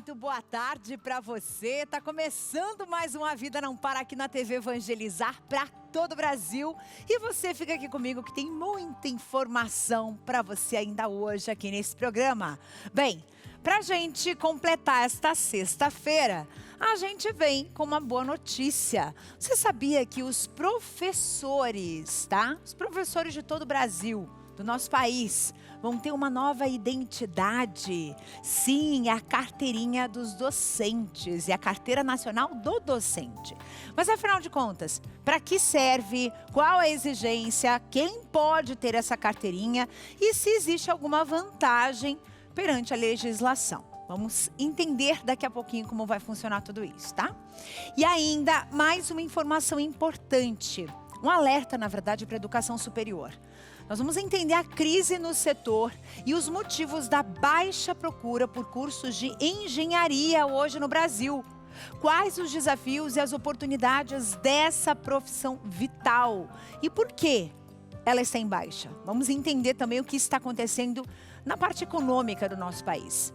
Muito boa tarde para você. Tá começando mais uma Vida Não Para aqui na TV Evangelizar para todo o Brasil. E você fica aqui comigo que tem muita informação para você ainda hoje aqui nesse programa. Bem, pra gente completar esta sexta-feira, a gente vem com uma boa notícia. Você sabia que os professores, tá? Os professores de todo o Brasil, do nosso país, vão ter uma nova identidade. Sim, é a carteirinha dos docentes, é a Carteira Nacional do Docente. Mas afinal de contas, para que serve? Qual a exigência? Quem pode ter essa carteirinha? E se existe alguma vantagem perante a legislação? Vamos entender daqui a pouquinho como vai funcionar tudo isso, tá? E ainda mais uma informação importante, um alerta, na verdade, para a educação superior. Nós vamos entender a crise no setor e os motivos da baixa procura por cursos de engenharia hoje no Brasil. Quais os desafios e as oportunidades dessa profissão vital? E por que ela está em baixa? Vamos entender também o que está acontecendo na parte econômica do nosso país.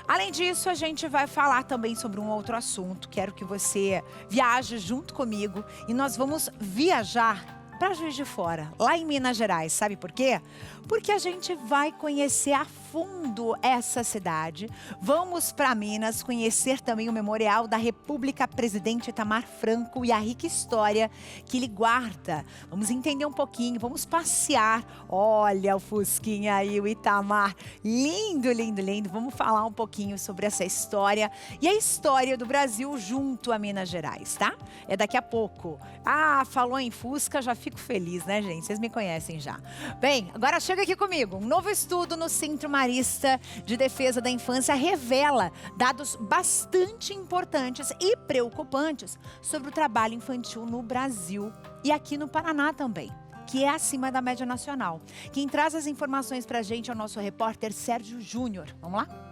Além disso, a gente vai falar também sobre um outro assunto. Quero que você viaje junto comigo e nós vamos viajar para Juiz de Fora, lá em Minas Gerais. Sabe por quê? Porque a gente vai conhecer a fundo essa cidade. Vamos para Minas conhecer também o Memorial da República Presidente Itamar Franco e a rica história que ele guarda. Vamos entender um pouquinho, vamos passear. Olha o Fusquinha aí, o Itamar. Lindo, lindo, lindo. Vamos falar um pouquinho sobre essa história e a história do Brasil junto a Minas Gerais, tá? É daqui a pouco. Ah, falou em Fusca, já fico feliz, né, gente? Vocês me conhecem já. Bem, agora chega aqui comigo. Um novo estudo no Centro Marista de Defesa da Infância revela dados bastante importantes e preocupantes sobre o trabalho infantil no Brasil e aqui no Paraná também, que é acima da média nacional. Quem traz as informações pra gente é o nosso repórter Sérgio Júnior. Vamos lá?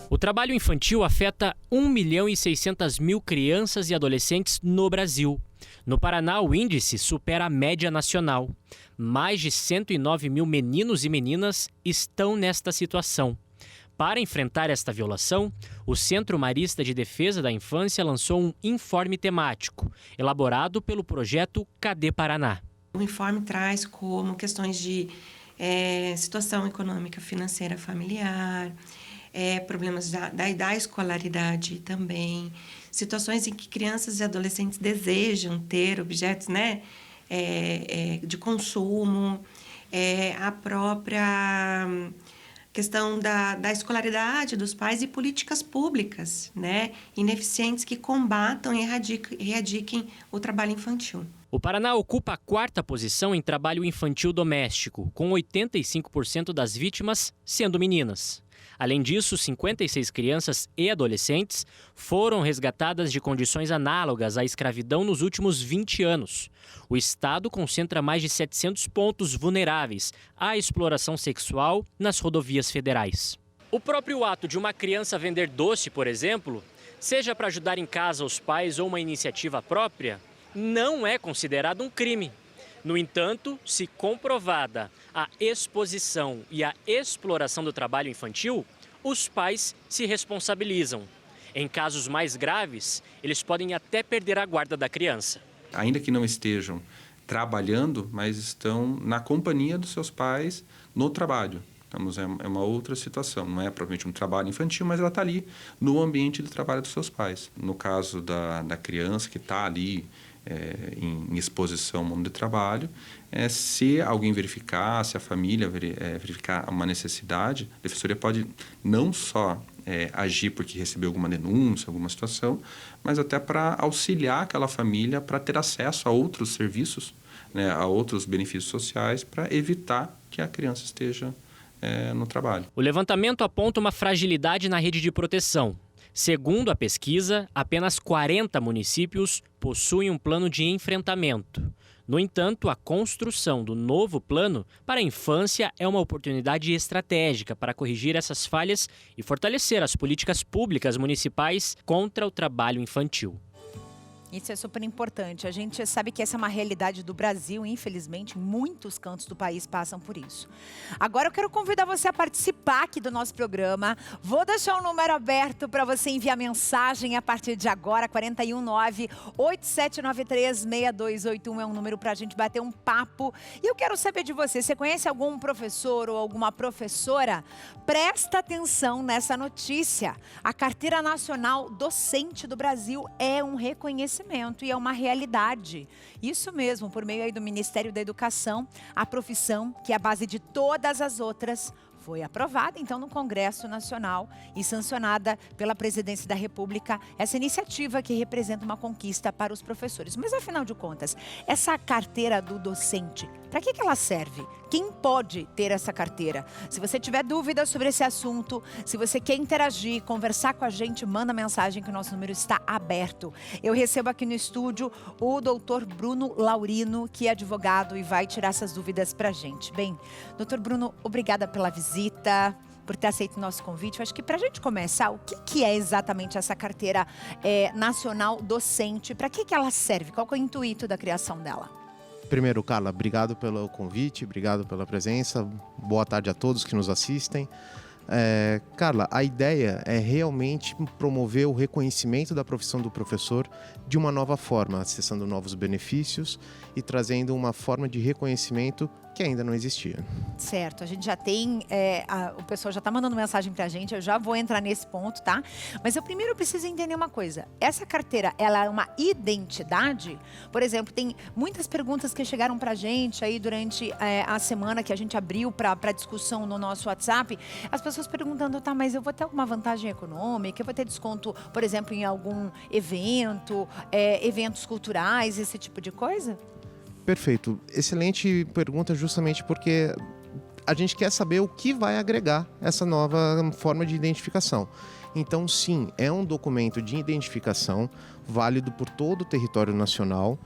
O trabalho infantil afeta 1.600.000 crianças e adolescentes no Brasil. No Paraná, o índice supera a média nacional. Mais de 109 mil meninos e meninas estão nesta situação. Para enfrentar esta violação, o Centro Marista de Defesa da Infância lançou um informe temático, elaborado pelo projeto Cadê Paraná? O informe traz como questões de situação econômica financeira familiar, problemas da escolaridade também, situações em que crianças e adolescentes desejam ter objetos, né, de consumo, a própria questão da escolaridade dos pais e políticas públicas, né, ineficientes que combatam e erradiquem o trabalho infantil. O Paraná ocupa a 4ª posição em trabalho infantil doméstico, com 85% das vítimas sendo meninas. Além disso, 56 crianças e adolescentes foram resgatadas de condições análogas à escravidão nos últimos 20 anos. O Estado concentra mais de 700 pontos vulneráveis à exploração sexual nas rodovias federais. O próprio ato de uma criança vender doce, por exemplo, seja para ajudar em casa os pais ou uma iniciativa própria, não é considerado um crime. No entanto, se comprovada a exposição e a exploração do trabalho infantil, os pais se responsabilizam. Em casos mais graves, eles podem até perder a guarda da criança. Ainda que não estejam trabalhando, mas estão na companhia dos seus pais no trabalho. Então, é uma outra situação, não é propriamente um trabalho infantil, mas ela está ali no ambiente de trabalho dos seus pais. No caso da criança que está ali em exposição ao mundo do trabalho, se alguém verificar, se a família verificar uma necessidade, a defensoria pode não só agir porque recebeu alguma denúncia, alguma situação, mas até para auxiliar aquela família para ter acesso a outros serviços, né, a outros benefícios sociais, para evitar que a criança esteja no trabalho. O levantamento aponta uma fragilidade na rede de proteção. Segundo a pesquisa, apenas 40 municípios possuem um plano de enfrentamento. No entanto, a construção do novo plano para a infância é uma oportunidade estratégica para corrigir essas falhas e fortalecer as políticas públicas municipais contra o trabalho infantil. Isso é super importante. A gente sabe que essa é uma realidade do Brasil, infelizmente, muitos cantos do país passam por isso. Agora eu quero convidar você a participar aqui do nosso programa. Vou deixar o número aberto para você enviar mensagem a partir de agora, 419-8793-6281 é um número para a gente bater um papo. E eu quero saber de você, você conhece algum professor ou alguma professora? Presta atenção nessa notícia. A Carteira Nacional Docente do Brasil é um reconhecimento e é uma realidade. Isso mesmo, por meio aí do Ministério da Educação, a profissão, que é a base de todas as outras, foi aprovada, então, no Congresso Nacional e sancionada pela Presidência da República, essa iniciativa que representa uma conquista para os professores. Mas, afinal de contas, essa carteira do docente, para que ela serve? Quem pode ter essa carteira? Se você tiver dúvidas sobre esse assunto, se você quer interagir, conversar com a gente, manda mensagem que o nosso número está aberto. Eu recebo aqui no estúdio o doutor Bruno Laurino, que é advogado e vai tirar essas dúvidas para a gente. Bem, doutor Bruno, obrigada pela visita, por ter aceito o nosso convite. Eu acho que para a gente começar, o que é exatamente essa carteira nacional docente? Para que ela serve? Qual que é o intuito da criação dela? Primeiro, Carla, obrigado pelo convite, obrigado pela presença. Boa tarde a todos que nos assistem. Carla, a ideia é realmente promover o reconhecimento da profissão do professor de uma nova forma, acessando novos benefícios e trazendo uma forma de reconhecimento que ainda não existia. Certo, a gente já tem, o pessoal já está mandando mensagem para a gente, eu já vou entrar nesse ponto, tá? Mas eu primeiro preciso entender uma coisa, essa carteira, ela é uma identidade? Por exemplo, tem muitas perguntas que chegaram para a gente aí durante a semana que a gente abriu para discussão no nosso WhatsApp, as pessoas perguntando, tá, mas eu vou ter alguma vantagem econômica, eu vou ter desconto, por exemplo, em algum evento, eventos culturais, esse tipo de coisa? Perfeito. Excelente pergunta, justamente porque a gente quer saber o que vai agregar essa nova forma de identificação. Então, sim, é um documento de identificação válido por todo o território nacional.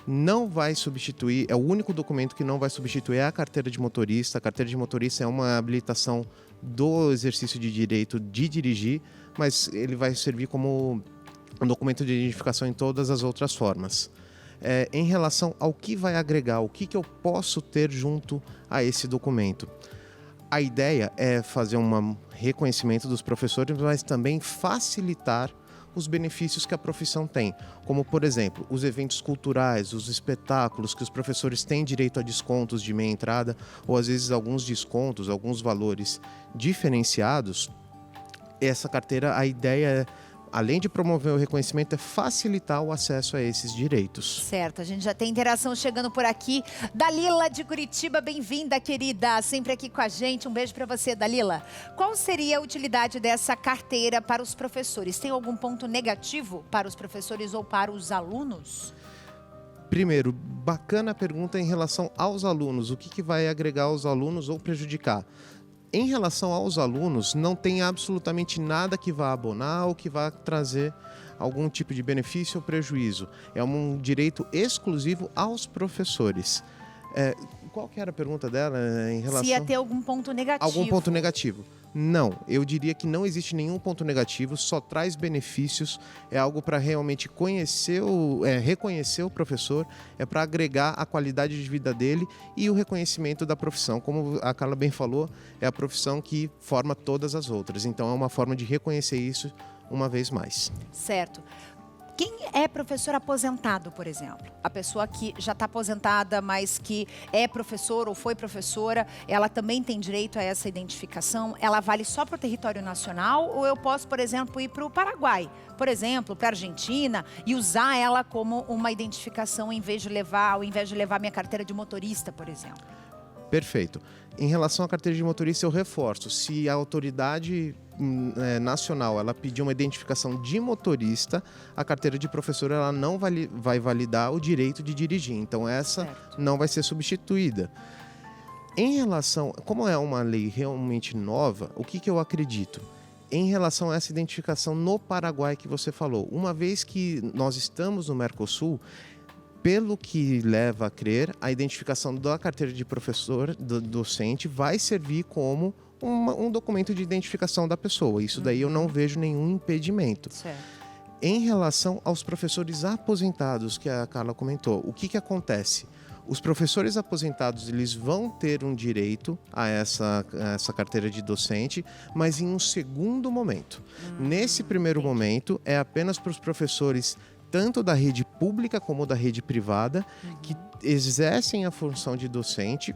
Não vai substituir, é o único documento que não vai substituir a carteira de motorista. A carteira de motorista é uma habilitação do exercício de direito de dirigir, mas ele vai servir como um documento de identificação em todas as outras formas. Em relação ao que vai agregar, o que eu posso ter junto a esse documento. A ideia é fazer um reconhecimento dos professores, mas também facilitar os benefícios que a profissão tem, como, por exemplo, os eventos culturais, os espetáculos, que os professores têm direito a descontos de meia entrada, ou às vezes alguns descontos, alguns valores diferenciados. Essa carteira, a ideia é, além de promover o reconhecimento, é facilitar o acesso a esses direitos. Certo, a gente já tem interação chegando por aqui. Dalila de Curitiba, bem-vinda, querida, sempre aqui com a gente. Um beijo para você, Dalila. Qual seria a utilidade dessa carteira para os professores? Tem algum ponto negativo para os professores ou para os alunos? Primeiro, bacana a pergunta em relação aos alunos. O que vai agregar aos alunos ou prejudicar? Em relação aos alunos, não tem absolutamente nada que vá abonar ou que vá trazer algum tipo de benefício ou prejuízo. É um direito exclusivo aos professores. Qual que era a pergunta dela em relação... Se ia ter algum ponto negativo. Algum ponto negativo. Não, eu diria que não existe nenhum ponto negativo, só traz benefícios, é algo para realmente reconhecer o professor, é para agregar a qualidade de vida dele e o reconhecimento da profissão. Como a Carla bem falou, é a profissão que forma todas as outras, então é uma forma de reconhecer isso uma vez mais. Certo. Quem é professor aposentado, por exemplo? A pessoa que já está aposentada, mas que é professor ou foi professora, ela também tem direito a essa identificação? Ela vale só para o território nacional? Ou eu posso, por exemplo, ir para o Paraguai, por exemplo, para a Argentina, e usar ela como uma identificação ao invés de levar minha carteira de motorista, por exemplo? Perfeito. Em relação à carteira de motorista, eu reforço. Se a autoridade nacional ela pedir uma identificação de motorista, a carteira de professor ela não vai validar o direito de dirigir. Então, essa não vai ser substituída. Em relação... Como é uma lei realmente nova, o que eu acredito? Em relação a essa identificação no Paraguai que você falou, uma vez que nós estamos no Mercosul, pelo que leva a crer, a identificação da carteira de professor, do docente, vai servir como um documento de identificação da pessoa. Isso daí eu não vejo nenhum impedimento. Certo. Em relação aos professores aposentados, que a Carla comentou, o que acontece? Os professores aposentados, eles vão ter um direito a essa carteira de docente, mas em um segundo momento. Nesse primeiro momento, é apenas para os professores tanto da rede pública como da rede privada, que exercem a função de docente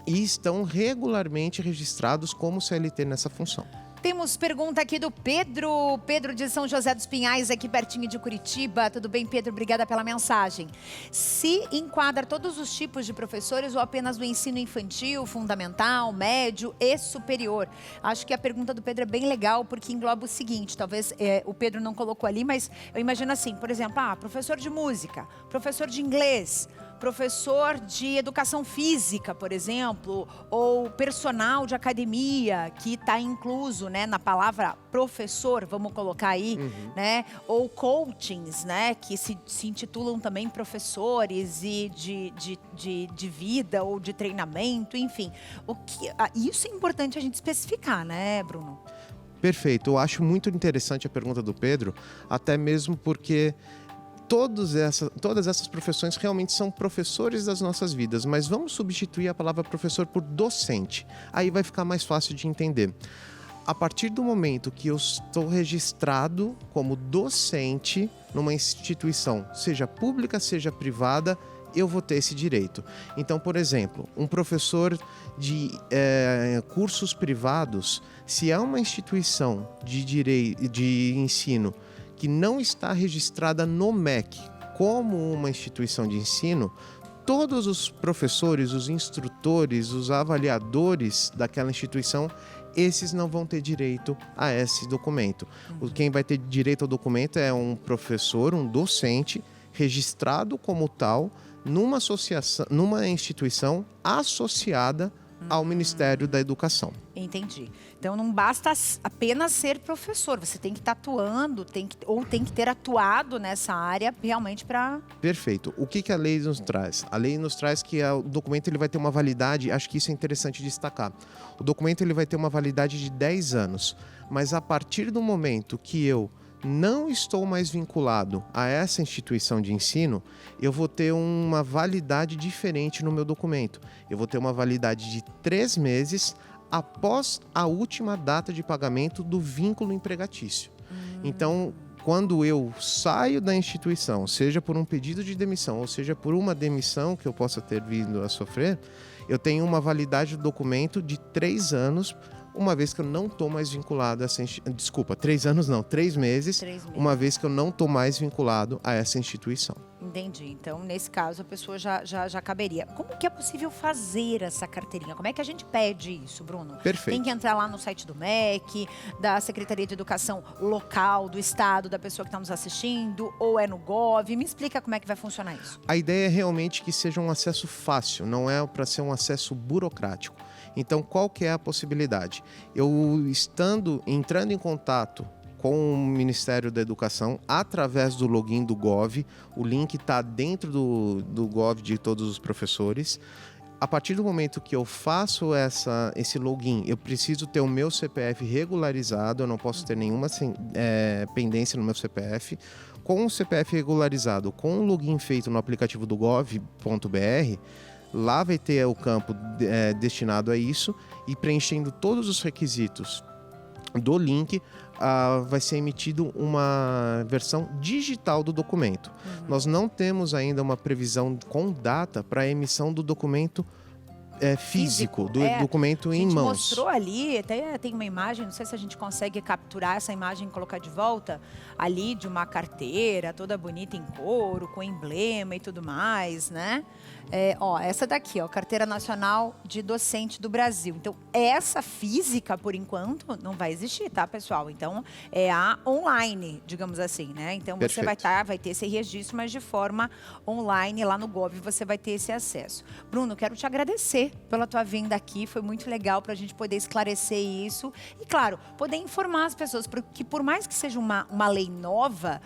e estão regularmente registrados como CLT nessa função. Temos pergunta aqui do Pedro. Pedro de São José dos Pinhais, aqui pertinho de Curitiba. Tudo bem, Pedro? Obrigada pela mensagem. Se enquadra todos os tipos de professores ou apenas do ensino infantil, fundamental, médio e superior? Acho que a pergunta do Pedro é bem legal, porque engloba o seguinte, talvez o Pedro não colocou ali, mas eu imagino assim, por exemplo, professor de música, professor de inglês, professor de educação física, por exemplo, ou personal de academia, que está incluso, né, na palavra professor, vamos colocar aí, né, ou coachings, né, que se intitulam também professores e de vida ou de treinamento, enfim. Isso é importante a gente especificar, né, Bruno? Perfeito. Eu acho muito interessante a pergunta do Pedro, até mesmo porque todas essas profissões realmente são professores das nossas vidas, mas vamos substituir a palavra professor por docente. Aí vai ficar mais fácil de entender. A partir do momento que eu estou registrado como docente numa instituição, seja pública, seja privada, eu vou ter esse direito. Então, por exemplo, um professor de cursos privados, se é uma instituição de ensino que não está registrada no MEC como uma instituição de ensino, todos os professores, os instrutores, os avaliadores daquela instituição, esses não vão ter direito a esse documento. Quem vai ter direito ao documento é um professor, um docente, registrado como tal, numa associação, numa instituição associada ao Ministério da Educação. Entendi. Então não basta apenas ser professor, você tem que estar atuando, tem que ter atuado nessa área realmente para... Perfeito. O que a lei nos traz? A lei nos traz que o documento ele vai ter uma validade, acho que isso é interessante destacar. O documento ele vai ter uma validade de 10 anos, mas a partir do momento que eu não estou mais vinculado a essa instituição de ensino, eu vou ter uma validade diferente no meu documento. Eu vou ter uma validade de 3 meses após a última data de pagamento do vínculo empregatício. Então, quando eu saio da instituição, seja por um pedido de demissão, ou seja por uma demissão que eu possa ter vindo a sofrer, eu tenho uma validade do documento de 3 anos, uma vez que eu não estou mais vinculado a essa... Desculpa, 3 anos não, 3 meses, uma vez que eu não estou mais vinculado a essa instituição. Entendi. Então, nesse caso, a pessoa já caberia. Como que é possível fazer essa carteirinha? Como é que a gente pede isso, Bruno? Perfeito. Tem que entrar lá no site do MEC, da Secretaria de Educação local, do estado, da pessoa que está nos assistindo, ou é no Gov? Me explica como é que vai funcionar isso. A ideia é realmente que seja um acesso fácil, não é para ser um acesso burocrático. Então, qual que é a possibilidade? Eu entrando em contato com o Ministério da Educação através do login do Gov, o link está dentro do Gov de todos os professores. A partir do momento que eu faço esse login, eu preciso ter o meu CPF regularizado, eu não posso ter nenhuma pendência no meu CPF. Com o CPF regularizado, com o login feito no aplicativo do gov.br, lá vai ter o campo destinado a isso, e preenchendo todos os requisitos do link, vai ser emitido uma versão digital do documento. Nós não temos ainda uma previsão com data para a emissão do documento físico, do documento em mãos. A gente mostrou ali, até tem uma imagem, não sei se a gente consegue capturar essa imagem e colocar de volta, ali de uma carteira toda bonita em couro, com emblema e tudo mais, né? Essa daqui, Carteira Nacional de Docente do Brasil. Então, essa física, por enquanto, não vai existir, tá, pessoal? Então, é a online, digamos assim, né? Então, você vai ter esse registro, mas de forma online, lá no Gov, você vai ter esse acesso. Bruno, quero te agradecer pela tua vinda aqui, foi muito legal para a gente poder esclarecer isso e, claro, poder informar as pessoas, porque por mais que seja uma lei nova,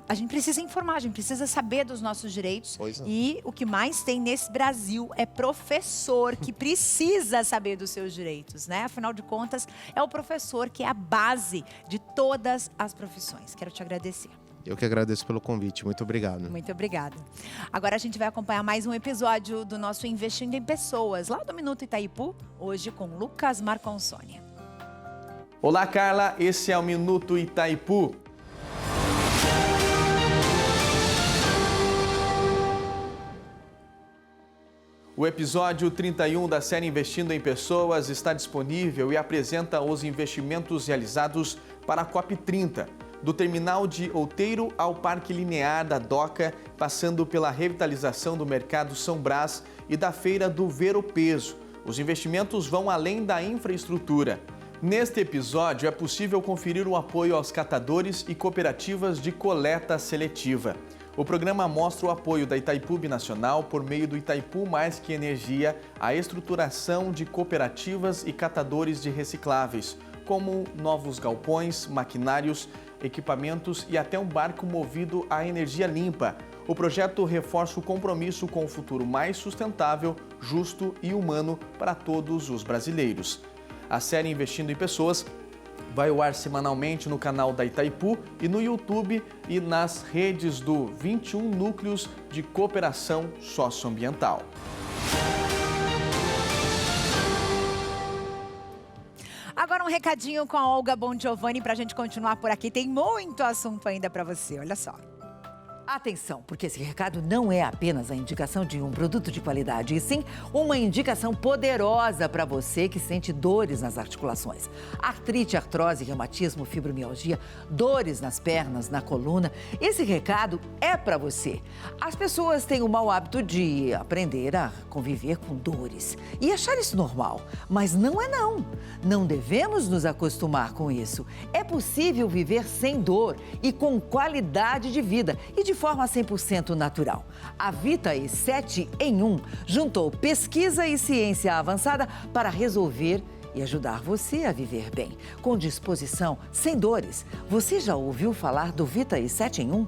a gente precisa informar, a gente precisa saber dos nossos direitos. E o que mais tem nesse Brasil é professor que precisa saber dos seus direitos, né? Afinal de contas, é o professor que é a base de todas as profissões. Quero te agradecer. Eu que agradeço pelo convite. Muito obrigado. Muito obrigada. Agora a gente vai acompanhar mais um episódio do nosso Investindo em Pessoas, lá do Minuto Itaipu, hoje com Lucas Marconsoni. Olá, Carla. Esse é o Minuto Itaipu. O episódio 31 da série Investindo em Pessoas está disponível e apresenta os investimentos realizados para a COP30, do terminal de Outeiro ao Parque Linear da Doca, passando pela revitalização do Mercado São Brás e da Feira do Ver o Peso. Os investimentos vão além da infraestrutura. Neste episódio é possível conferir o apoio aos catadores e cooperativas de coleta seletiva. O programa mostra o apoio da Itaipu Binacional por meio do Itaipu Mais Que Energia à estruturação de cooperativas e catadores de recicláveis, como novos galpões, maquinários, equipamentos e até um barco movido à energia limpa. O projeto reforça o compromisso com o futuro mais sustentável, justo e humano para todos os brasileiros. A série Investindo em Pessoas vai ao ar semanalmente no canal da Itaipu e no YouTube e nas redes do 21 Núcleos de Cooperação Socioambiental. Agora um recadinho com a Olga Bongiovanni para a gente continuar por aqui. Tem muito assunto ainda para você, olha só. Atenção, porque esse recado não é apenas a indicação de um produto de qualidade, e sim uma indicação poderosa para você que sente dores nas articulações. Artrite, artrose, reumatismo, fibromialgia, dores nas pernas, na coluna. Esse recado é para você. As pessoas têm o mau hábito de aprender a conviver com dores e achar isso normal, mas não é não. Não devemos nos acostumar com isso. É possível viver sem dor e com qualidade de vida e de forma 100% natural. A Vitae 7 em 1 juntou pesquisa e ciência avançada para resolver e ajudar você a viver bem, com disposição, sem dores. Você já ouviu falar do Vitae 7 em 1?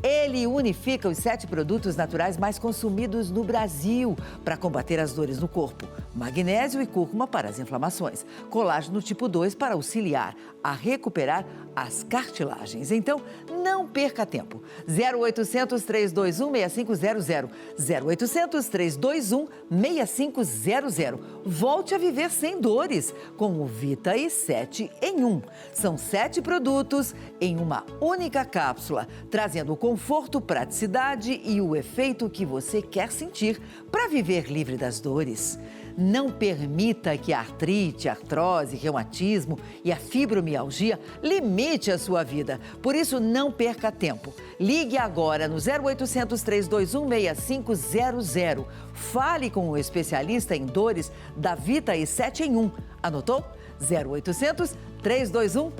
Ele unifica os 7 produtos naturais mais consumidos no Brasil para combater as dores no corpo. Magnésio e cúrcuma para as inflamações. Colágeno tipo 2 para auxiliar a recuperar as cartilagens. Então, não perca tempo. 0800 321 6500. 0800 321 6500. Volte a viver sem dores com o Vitae 7 em 1. São 7 produtos em uma única cápsula, trazendo conforto, praticidade e o efeito que você quer sentir para viver livre das dores. Não permita que a artrite, a artrose, reumatismo e a fibromialgia limite a sua vida. Por isso, não perca tempo. Ligue agora no 0800 321 6500. Fale com o especialista em dores da Vitae 7 em 1. Anotou? 0800 321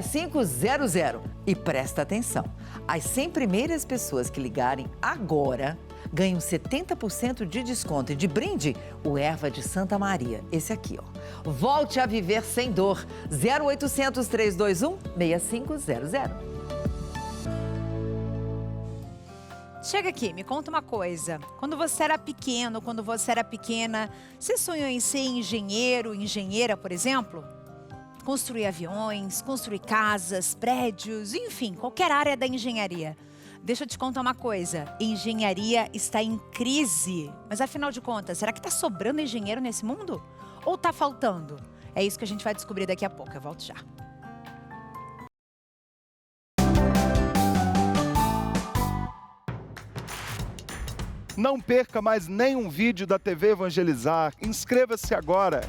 6500. E presta atenção, as 100 primeiras pessoas que ligarem agora ganham 70% de desconto e de brinde o Erva de Santa Maria, esse aqui, ó. Volte a viver sem dor. 0800 321 6500. Chega aqui, me conta uma coisa. Quando você era pequeno, quando você era pequena, você sonhou em ser engenheiro, engenheira, por exemplo? Construir aviões, construir casas, prédios, enfim, qualquer área da engenharia. Deixa eu te contar uma coisa, engenharia está em crise. Mas afinal de contas, será que está sobrando engenheiro nesse mundo? Ou está faltando? É isso que a gente vai descobrir daqui a pouco, eu volto já. Não perca mais nenhum vídeo da TV Evangelizar. Inscreva-se agora.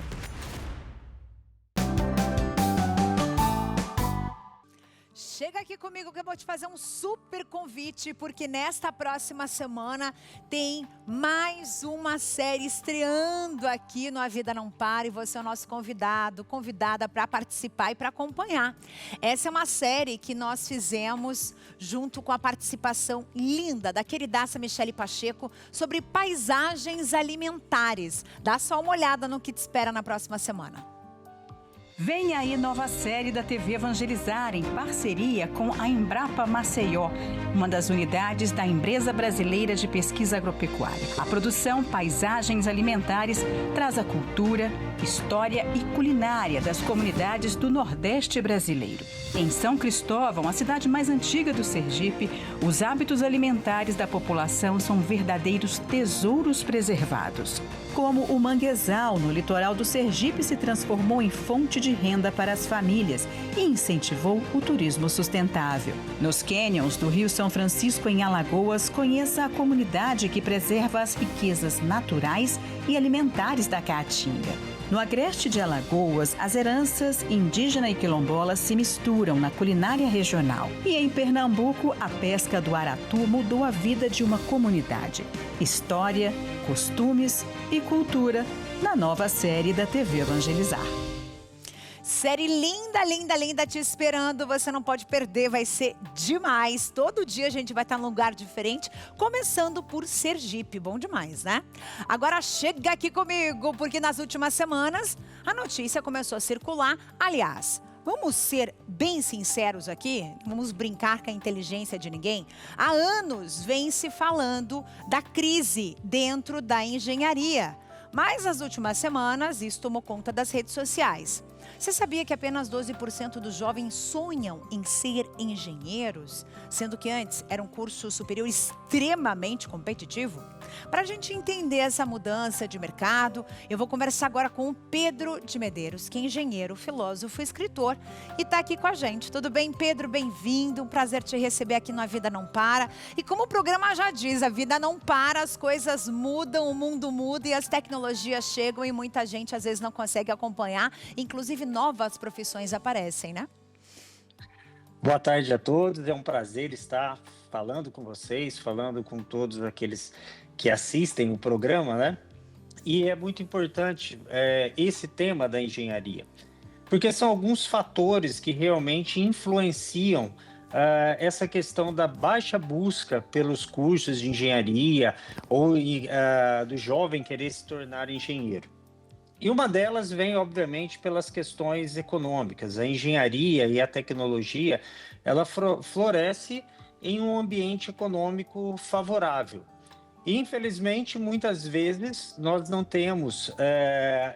Chega aqui comigo que eu vou te fazer um super convite, porque nesta próxima semana tem mais uma série estreando aqui no A Vida Não Para e você é o nosso convidada para participar e para acompanhar. Essa é uma série que nós fizemos junto com a participação linda da queridaça Michele Pacheco sobre paisagens alimentares. Dá só uma olhada no que te espera na próxima semana. Vem aí nova série da TV Evangelizar em parceria com a Embrapa Maceió, uma das unidades da Empresa Brasileira de Pesquisa Agropecuária. A produção Paisagens Alimentares traz a cultura, história e culinária das comunidades do Nordeste brasileiro. Em São Cristóvão, a cidade mais antiga do Sergipe, os hábitos alimentares da população são verdadeiros tesouros preservados. Como o manguezal no litoral do Sergipe se transformou em fonte de renda para as famílias e incentivou o turismo sustentável. Nos cânions do Rio São Francisco, em Alagoas, conheça a comunidade que preserva as riquezas naturais e alimentares da Caatinga. No agreste de Alagoas, as heranças indígena e quilombola se misturam na culinária regional. E em Pernambuco, a pesca do aratu mudou a vida de uma comunidade. História, costumes e cultura na nova série da TV Evangelizar. Série linda, linda, linda te esperando. Você não pode perder, vai ser demais. Todo dia a gente vai estar num lugar diferente, começando por Sergipe. Bom demais, né? Agora chega aqui comigo, porque nas últimas semanas a notícia começou a circular. Aliás, vamos ser bem sinceros aqui, vamos brincar com a inteligência de ninguém. Há anos vem se falando da crise dentro da engenharia. Mas nas últimas semanas isso tomou conta das redes sociais. Você sabia que apenas 12% dos jovens sonham em ser engenheiros, sendo que antes era um curso superior extremamente competitivo? Para a gente entender essa mudança de mercado, eu vou conversar agora com o Pedro de Medeiros, que é engenheiro, filósofo e escritor, e está aqui com a gente. Tudo bem, Pedro? Bem-vindo, um prazer te receber aqui no A Vida Não Para. E como o programa já diz, a vida não para, as coisas mudam, o mundo muda e as tecnologias chegam e muita gente às vezes não consegue acompanhar, inclusive novas profissões aparecem, né? Boa tarde a todos, é um prazer estar falando com vocês, falando com todos aqueles que assistem o programa, né? E é muito importante esse tema da engenharia, porque são alguns fatores que realmente influenciam essa questão da baixa busca pelos cursos de engenharia ou do jovem querer se tornar engenheiro. E uma delas vem, obviamente, pelas questões econômicas. A engenharia e a tecnologia, ela floresce em um ambiente econômico favorável. E, infelizmente, muitas vezes, nós não temos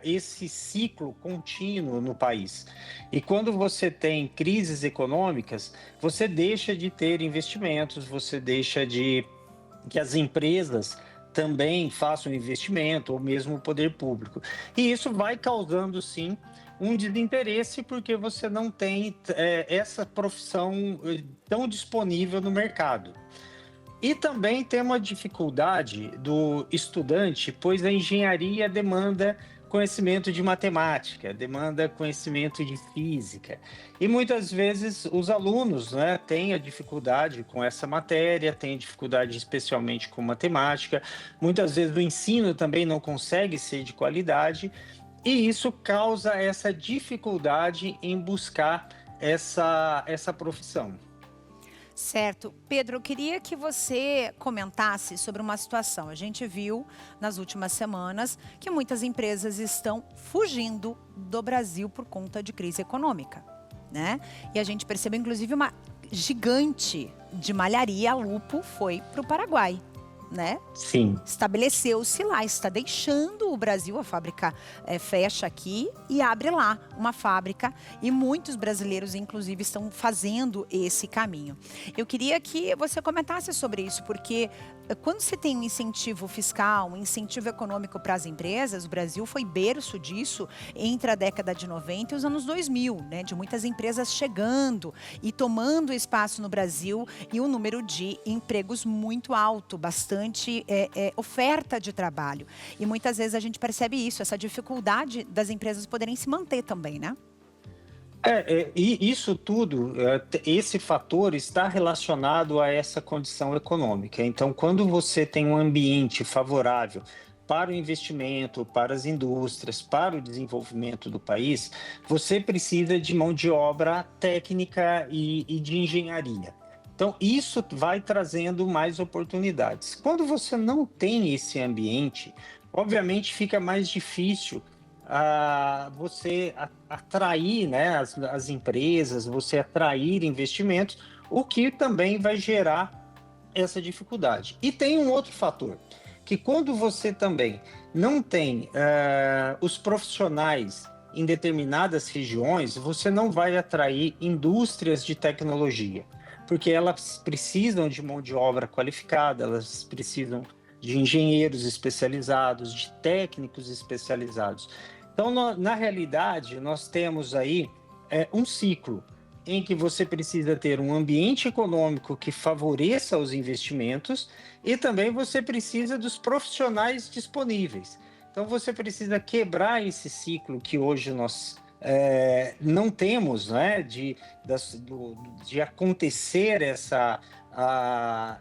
esse ciclo contínuo no país. E quando você tem crises econômicas, você deixa de ter investimentos, você deixa de que as empresas também façam investimento, ou mesmo o poder público. E isso vai causando, sim, um desinteresse, porque você não tem essa profissão tão disponível no mercado. E também tem uma dificuldade do estudante, pois a engenharia demanda conhecimento de matemática, demanda conhecimento de física. E muitas vezes os alunos, né, têm a dificuldade com essa matéria, têm dificuldade especialmente com matemática. Muitas vezes o ensino também não consegue ser de qualidade e isso causa essa dificuldade em buscar essa profissão. Certo. Pedro, eu queria que você comentasse sobre uma situação. A gente viu nas últimas semanas que muitas empresas estão fugindo do Brasil por conta de crise econômica, né? E a gente percebeu, inclusive, uma gigante de malharia, a Lupo, foi para o Paraguai, né? Sim. Estabeleceu-se lá, está deixando o Brasil, a fábrica fecha aqui e abre lá uma fábrica e muitos brasileiros, inclusive, estão fazendo esse caminho. Eu queria que você comentasse sobre isso, porque quando você tem um incentivo fiscal, um incentivo econômico para as empresas, o Brasil foi berço disso entre a década de 90 e os anos 2000, né? De muitas empresas chegando e tomando espaço no Brasil e um número de empregos muito alto, bastante oferta de trabalho. E muitas vezes a gente percebe isso, essa dificuldade das empresas poderem se manter também, né? E isso tudo, esse fator está relacionado a essa condição econômica. Então, quando você tem um ambiente favorável para o investimento, para as indústrias, para o desenvolvimento do país, você precisa de mão de obra técnica e de engenharia. Então, isso vai trazendo mais oportunidades. Quando você não tem esse ambiente, obviamente fica mais difícil você atrair, né, as empresas, você atrair investimentos, o que também vai gerar essa dificuldade. E tem um outro fator, que quando você também não tem os profissionais em determinadas regiões, você não vai atrair indústrias de tecnologia, porque elas precisam de mão de obra qualificada, elas precisam de engenheiros especializados, de técnicos especializados. Então, na realidade, nós temos aí um ciclo em que você precisa ter um ambiente econômico que favoreça os investimentos e também você precisa dos profissionais disponíveis. Então, você precisa quebrar esse ciclo que hoje nós não temos, né, de acontecer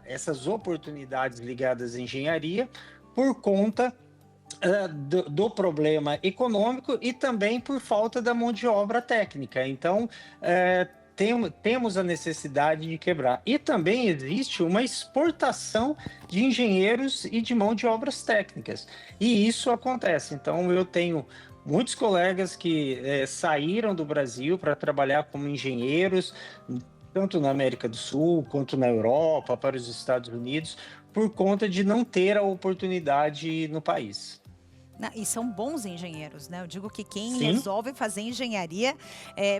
essas oportunidades ligadas à engenharia por conta do problema econômico e também por falta da mão de obra técnica. Então, temos a necessidade de quebrar. E também existe uma exportação de engenheiros e de mão de obras técnicas. E isso acontece. Então, eu tenho muitos colegas que saíram do Brasil para trabalhar como engenheiros, tanto na América do Sul quanto na Europa, para os Estados Unidos, por conta de não ter a oportunidade no país. E são bons engenheiros, né? Eu digo que quem Sim. resolve fazer engenharia,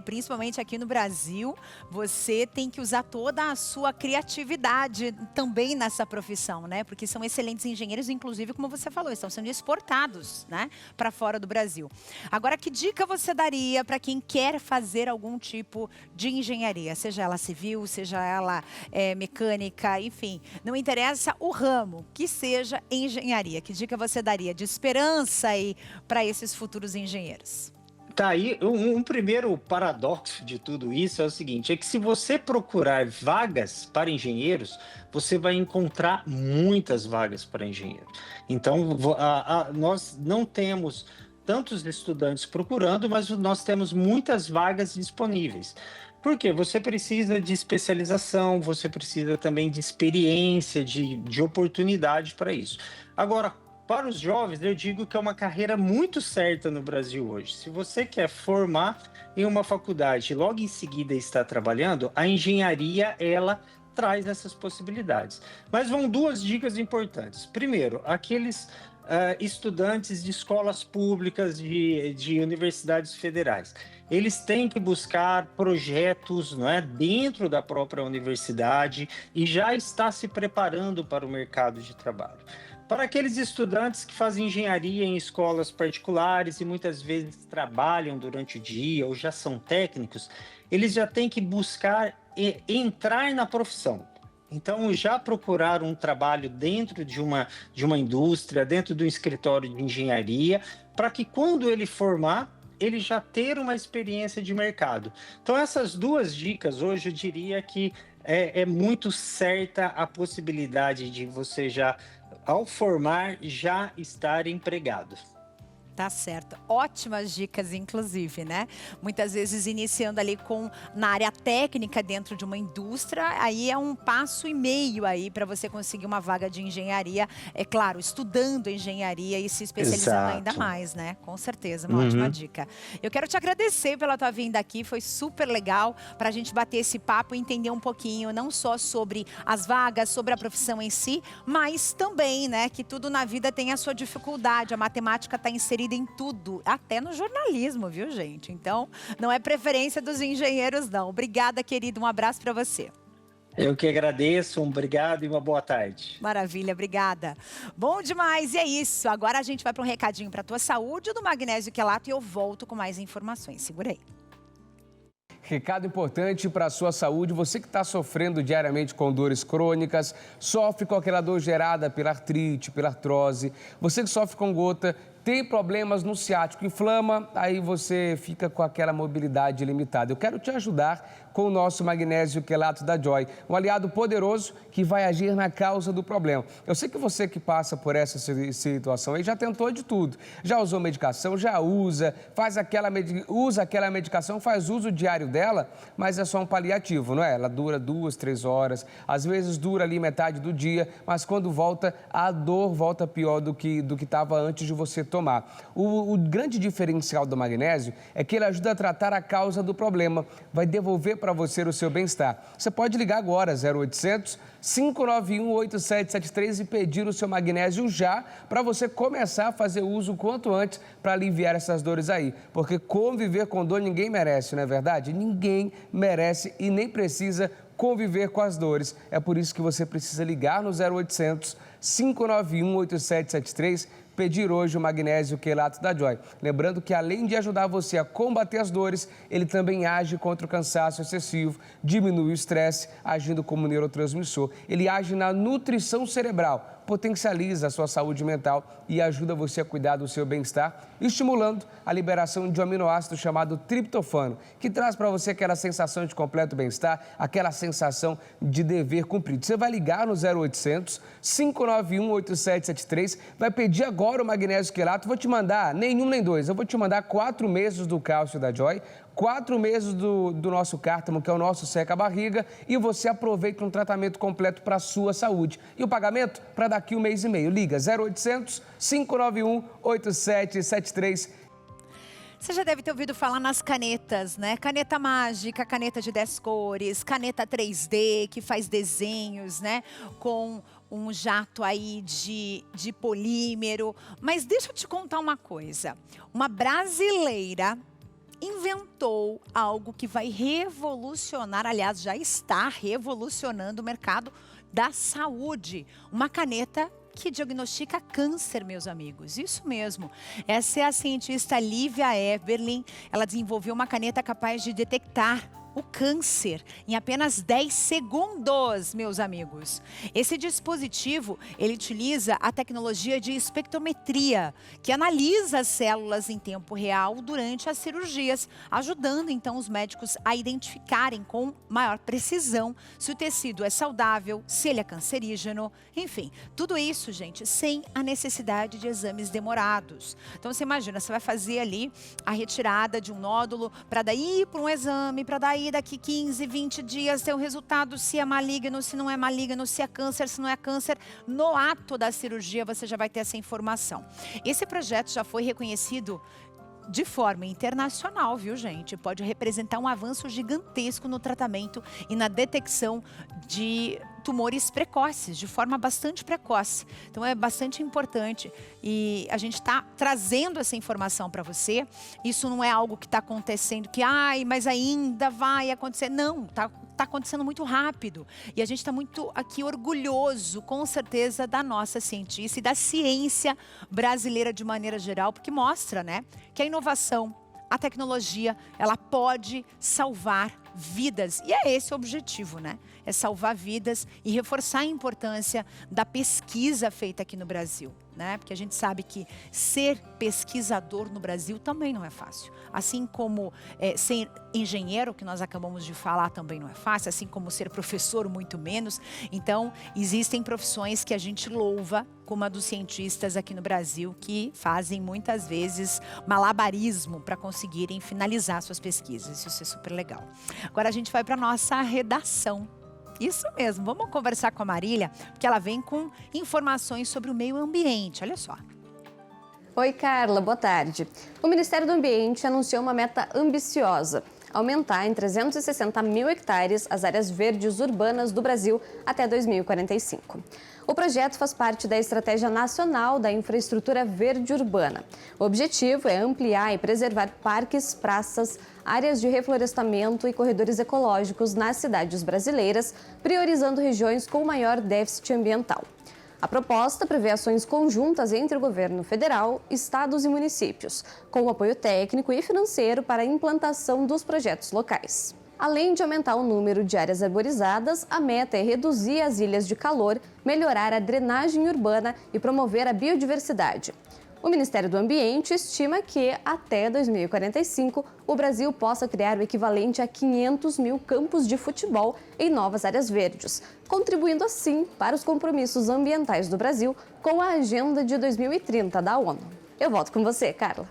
principalmente aqui no Brasil, você tem que usar toda a sua criatividade também nessa profissão, né? Porque são excelentes engenheiros, inclusive, como você falou, estão sendo exportados, né, para fora do Brasil. Agora, que dica você daria para quem quer fazer algum tipo de engenharia? Seja ela civil, seja ela mecânica, enfim, não interessa o ramo, que seja engenharia. Que dica você daria de esperança aí para esses futuros engenheiros? Tá aí, um primeiro paradoxo de tudo isso é o seguinte, é que se você procurar vagas para engenheiros, você vai encontrar muitas vagas para engenheiros. Então, nós não temos tantos estudantes procurando, mas nós temos muitas vagas disponíveis. Por quê? Você precisa de especialização, você precisa também de experiência, de oportunidade para isso. Agora, para os jovens, eu digo que é uma carreira muito certa no Brasil hoje. Se você quer formar em uma faculdade e logo em seguida estar trabalhando, a engenharia, ela traz essas possibilidades. Mas vão duas dicas importantes. Primeiro, aqueles estudantes de escolas públicas, de universidades federais, eles têm que buscar projetos, não é, dentro da própria universidade e já está se preparando para o mercado de trabalho. Para aqueles estudantes que fazem engenharia em escolas particulares e muitas vezes trabalham durante o dia ou já são técnicos, eles já têm que buscar entrar na profissão. Então, já procurar um trabalho dentro de uma indústria, dentro do escritório de engenharia, para que quando ele formar, ele já ter uma experiência de mercado. Então, essas duas dicas hoje eu diria que é muito certa a possibilidade de você já, ao formar, já estar empregado. Tá certo. Ótimas dicas, inclusive, né? Muitas vezes iniciando ali na área técnica dentro de uma indústria, aí é um passo e meio aí para você conseguir uma vaga de engenharia. É claro, estudando engenharia e se especializando ainda mais, né? Com certeza, uma ótima dica. Eu quero te agradecer pela tua vinda aqui, foi super legal para a gente bater esse papo e entender um pouquinho, não só sobre as vagas, sobre a profissão em si, mas também, né, que tudo na vida tem a sua dificuldade, a matemática está inserida em tudo, até no jornalismo, viu, gente? Então, não é preferência dos engenheiros, não. Obrigada, querido. Um abraço para você. Eu que agradeço, obrigado e uma boa tarde. Maravilha, obrigada. Bom demais, e é isso. Agora a gente vai para um recadinho para a tua saúde do magnésio quelato e eu volto com mais informações. Segura aí. Recado importante para a sua saúde, você que está sofrendo diariamente com dores crônicas, sofre com aquela dor gerada pela artrite, pela artrose, você que sofre com gota, tem problemas no ciático, inflama, aí você fica com aquela mobilidade limitada. Eu quero te ajudar com o nosso magnésio quelato da Joy, um aliado poderoso que vai agir na causa do problema. Eu sei que você que passa por essa situação aí já tentou de tudo, já usou medicação, já usa aquela medicação, faz uso diário dela, mas é só um paliativo, não é? Ela dura 2, 3 horas, às vezes dura ali metade do dia, mas quando volta, a dor volta pior do que estava antes de você tomar tomar. O grande diferencial do magnésio é que ele ajuda a tratar a causa do problema, vai devolver para você o seu bem-estar. Você pode ligar agora, 0800 591 8773 e pedir o seu magnésio já para você começar a fazer uso o quanto antes para aliviar essas dores aí. Porque conviver com dor ninguém merece, não é verdade? Ninguém merece e nem precisa conviver com as dores. É por isso que você precisa ligar no 0800 591 8773, pedir hoje o magnésio quelato da Joy. Lembrando que além de ajudar você a combater as dores, ele também age contra o cansaço excessivo, diminui o estresse, agindo como neurotransmissor. Ele age na nutrição cerebral, potencializa a sua saúde mental e ajuda você a cuidar do seu bem-estar, estimulando a liberação de um aminoácido chamado triptofano, que traz para você aquela sensação de completo bem-estar, aquela sensação de dever cumprido. Você vai ligar no 0800 591 8773, vai pedir agora o magnésio quelato. Vou te mandar, nenhum nem dois, eu vou te mandar 4 meses do cálcio da Joy, 4 meses do nosso cártamo, que é o nosso seca-barriga, e você aproveita um tratamento completo para a sua saúde. E o pagamento para daqui 1 mês e meio. Liga 0800 591 8773. Você já deve ter ouvido falar nas canetas, né? Caneta mágica, caneta de 10 cores, caneta 3D, que faz desenhos, né? Com um jato aí de polímero. Mas deixa eu te contar uma coisa. Uma brasileira inventou algo que vai revolucionar, aliás, já está revolucionando o mercado da saúde. Uma caneta que diagnostica câncer, meus amigos. Isso mesmo. Essa é a cientista Lívia Eberlin. Ela desenvolveu uma caneta capaz de detectar o câncer em apenas 10 segundos, meus amigos. Esse dispositivo, ele utiliza a tecnologia de espectrometria, que analisa as células em tempo real durante as cirurgias, ajudando então os médicos a identificarem com maior precisão se o tecido é saudável, se ele é cancerígeno, enfim. Tudo isso, gente, sem a necessidade de exames demorados. Então você imagina, você vai fazer ali a retirada de um nódulo para daí ir para um exame, para daí daqui 15, 20 dias ter o resultado, se é maligno, se não é maligno, se é câncer, se não é câncer. No ato da cirurgia você já vai ter essa informação. Esse projeto já foi reconhecido de forma internacional, viu, gente? Pode representar um avanço gigantesco no tratamento e na detecção de tumores precoces, de forma bastante precoce. Então é bastante importante e a gente está trazendo essa informação para você. Isso não é algo que está acontecendo que, mas ainda vai acontecer. Não, está acontecendo muito rápido. E a gente está muito aqui orgulhoso, com certeza, da nossa cientista e da ciência brasileira de maneira geral, porque mostra, né, que a inovação, a tecnologia, ela pode salvar vidas. E é esse o objetivo, né? É salvar vidas e reforçar a importância da pesquisa feita aqui no Brasil, né? Porque a gente sabe que ser pesquisador no Brasil também não é fácil. Assim como ser engenheiro, que nós acabamos de falar, também não é fácil. Assim como ser professor, muito menos. Então, existem profissões que a gente louva, como a dos cientistas aqui no Brasil, que fazem muitas vezes malabarismo para conseguirem finalizar suas pesquisas. Isso é super legal. Agora a gente vai para a nossa redação. Isso mesmo, vamos conversar com a Marília, porque ela vem com informações sobre o meio ambiente. Olha só. Oi, Carla, boa tarde. O Ministério do Ambiente anunciou uma meta ambiciosa: aumentar em 360 mil hectares as áreas verdes urbanas do Brasil até 2045. O projeto faz parte da Estratégia Nacional da Infraestrutura Verde Urbana. O objetivo é ampliar e preservar parques, praças, áreas de reflorestamento e corredores ecológicos nas cidades brasileiras, priorizando regiões com maior déficit ambiental. A proposta prevê ações conjuntas entre o governo federal, estados e municípios, com apoio técnico e financeiro para a implantação dos projetos locais. Além de aumentar o número de áreas arborizadas, a meta é reduzir as ilhas de calor, melhorar a drenagem urbana e promover a biodiversidade. O Ministério do Ambiente estima que, até 2045, o Brasil possa criar o equivalente a 500 mil campos de futebol em novas áreas verdes, contribuindo assim para os compromissos ambientais do Brasil com a Agenda de 2030 da ONU. Eu volto com você, Carla.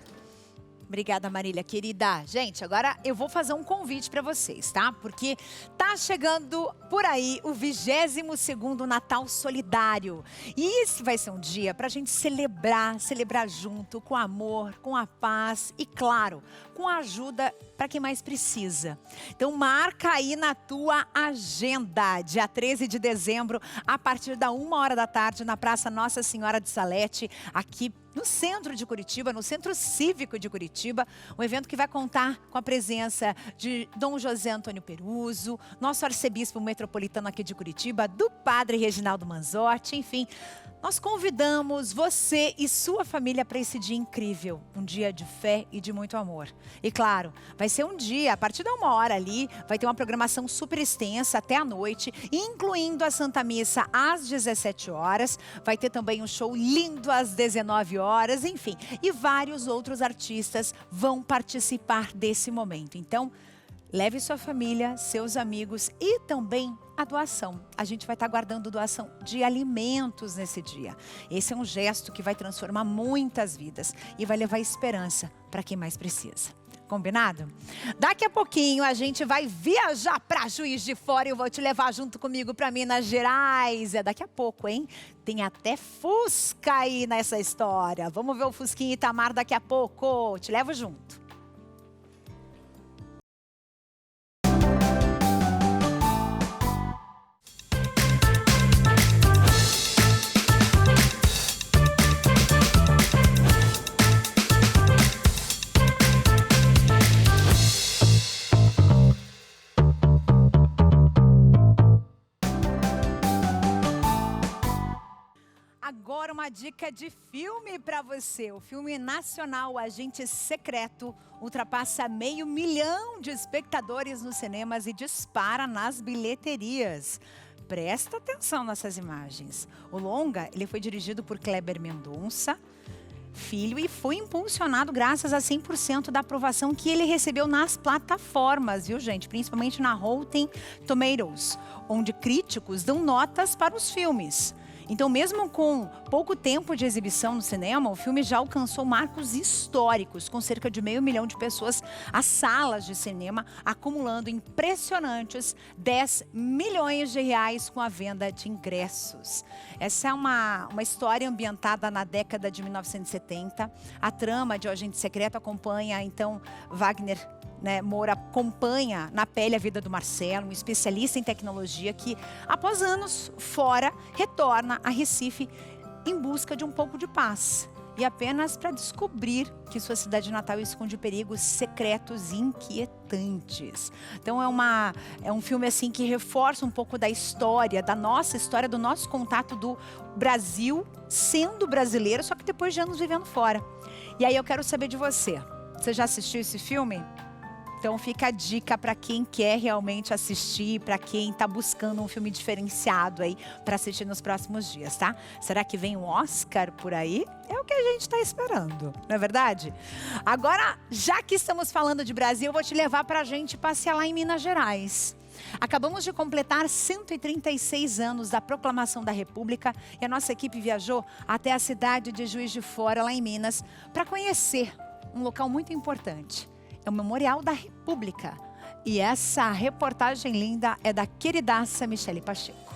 Obrigada, Marília, querida. Gente, agora eu vou fazer um convite para vocês, tá? Porque tá chegando por aí o 22º Natal Solidário. E esse vai ser um dia pra gente celebrar junto, com amor, com a paz e, claro, com a ajuda para quem mais precisa. Então marca aí na tua agenda, dia 13 de dezembro, a partir da 13h, na Praça Nossa Senhora de Salete, aqui no centro de Curitiba, no Centro Cívico de Curitiba, um evento que vai contar com a presença de Dom José Antônio Peruso, nosso arcebispo metropolitano aqui de Curitiba, do padre Reginaldo Manzotti, enfim. Nós convidamos você e sua família para esse dia incrível, um dia de fé e de muito amor. E claro, vai ser um dia, a partir da 13h ali, vai ter uma programação super extensa até a noite, incluindo a Santa Missa às 17h, vai ter também um show lindo às 19h, enfim. E vários outros artistas vão participar desse momento. Então, leve sua família, seus amigos e também a doação. A gente vai estar guardando doação de alimentos nesse dia. Esse é um gesto que vai transformar muitas vidas e vai levar esperança para quem mais precisa. Combinado? Daqui a pouquinho a gente vai viajar para Juiz de Fora e eu vou te levar junto comigo para Minas Gerais. É daqui a pouco, hein? Tem até Fusca aí nessa história. Vamos ver o Fusquinha Itamar daqui a pouco. Te levo junto. Agora uma dica de filme para você. O filme nacional Agente Secreto ultrapassa 500 mil de espectadores nos cinemas e dispara nas bilheterias. Presta atenção nessas imagens. O longa, ele foi dirigido por Kleber Mendonça Filho e foi impulsionado graças a 100% da aprovação que ele recebeu nas plataformas, viu, gente? Principalmente na Rotten Tomatoes, onde críticos dão notas para os filmes. Então, mesmo com pouco tempo de exibição no cinema, o filme já alcançou marcos históricos, com cerca de 500 mil de pessoas às salas de cinema, acumulando impressionantes 10 milhões de reais com a venda de ingressos. Essa é uma história ambientada na década de 1970. A trama de O Agente Secreto acompanha, então, Wagner Moura acompanha na pele a vida do Marcelo, um especialista em tecnologia que, após anos fora, retorna a Recife em busca de um pouco de paz. E apenas para descobrir que sua cidade natal esconde perigos secretos e inquietantes. Então é um filme assim que reforça um pouco da história, da nossa história, do nosso contato do Brasil sendo brasileiro, só que depois de anos vivendo fora. E aí eu quero saber de você. Você já assistiu esse filme? Então fica a dica para quem quer realmente assistir, para quem está buscando um filme diferenciado aí para assistir nos próximos dias, tá? Será que vem um Oscar por aí? É o que a gente está esperando, não é verdade? Agora, já que estamos falando de Brasil, eu vou te levar para a gente passear lá em Minas Gerais. Acabamos de completar 136 anos da proclamação da República e a nossa equipe viajou até a cidade de Juiz de Fora, lá em Minas, para conhecer um local muito importante. É o Memorial da República. E essa reportagem linda é da queridaça Michele Pacheco.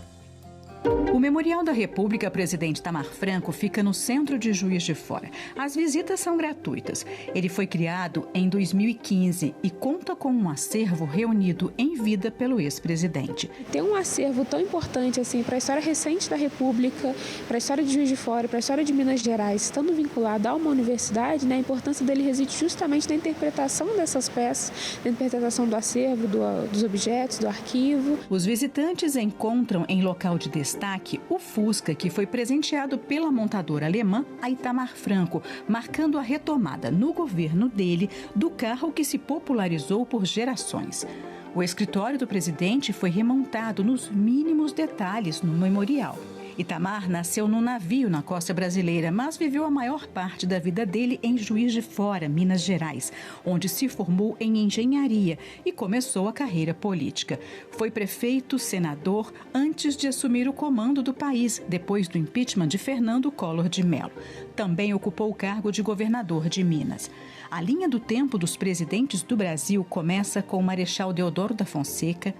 O Memorial da República Presidente Itamar Franco fica no centro de Juiz de Fora. As visitas são gratuitas. Ele foi criado em 2015 e conta com um acervo reunido em vida pelo ex-presidente. Tem um acervo tão importante assim para a história recente da República, para a história de Juiz de Fora, para a história de Minas Gerais, estando vinculado a uma universidade, né, a importância dele reside justamente na interpretação dessas peças, na interpretação do acervo, dos objetos, do arquivo. Os visitantes encontram em local de destaque o Fusca, que foi presenteado pela montadora alemã a Itamar Franco, marcando a retomada no governo dele do carro que se popularizou por gerações. O escritório do presidente foi remontado nos mínimos detalhes no memorial. Itamar nasceu num navio na costa brasileira, mas viveu a maior parte da vida dele em Juiz de Fora, Minas Gerais, onde se formou em engenharia e começou a carreira política. Foi prefeito, senador, antes de assumir o comando do país, depois do impeachment de Fernando Collor de Mello. Também ocupou o cargo de governador de Minas. A linha do tempo dos presidentes do Brasil começa com o Marechal Deodoro da Fonseca,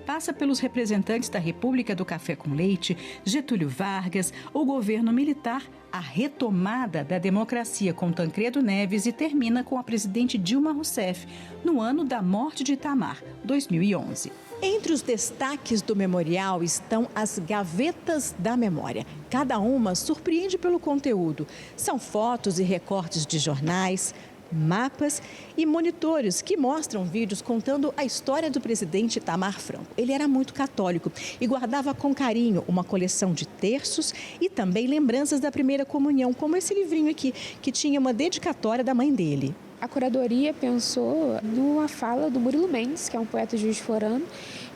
passa pelos representantes da República do Café com Leite, Getúlio Vargas, o governo militar, a retomada da democracia com Tancredo Neves e termina com a presidente Dilma Rousseff, no ano da morte de Itamar, 2011. Entre os destaques do memorial estão as gavetas da memória. Cada uma surpreende pelo conteúdo. São fotos e recortes de jornais, mapas e monitores que mostram vídeos contando a história do presidente Itamar Franco. Ele era muito católico e guardava com carinho uma coleção de terços e também lembranças da primeira comunhão, como esse livrinho aqui, que tinha uma dedicatória da mãe dele. A curadoria pensou numa fala do Murilo Mendes, que é um poeta juiz-forano,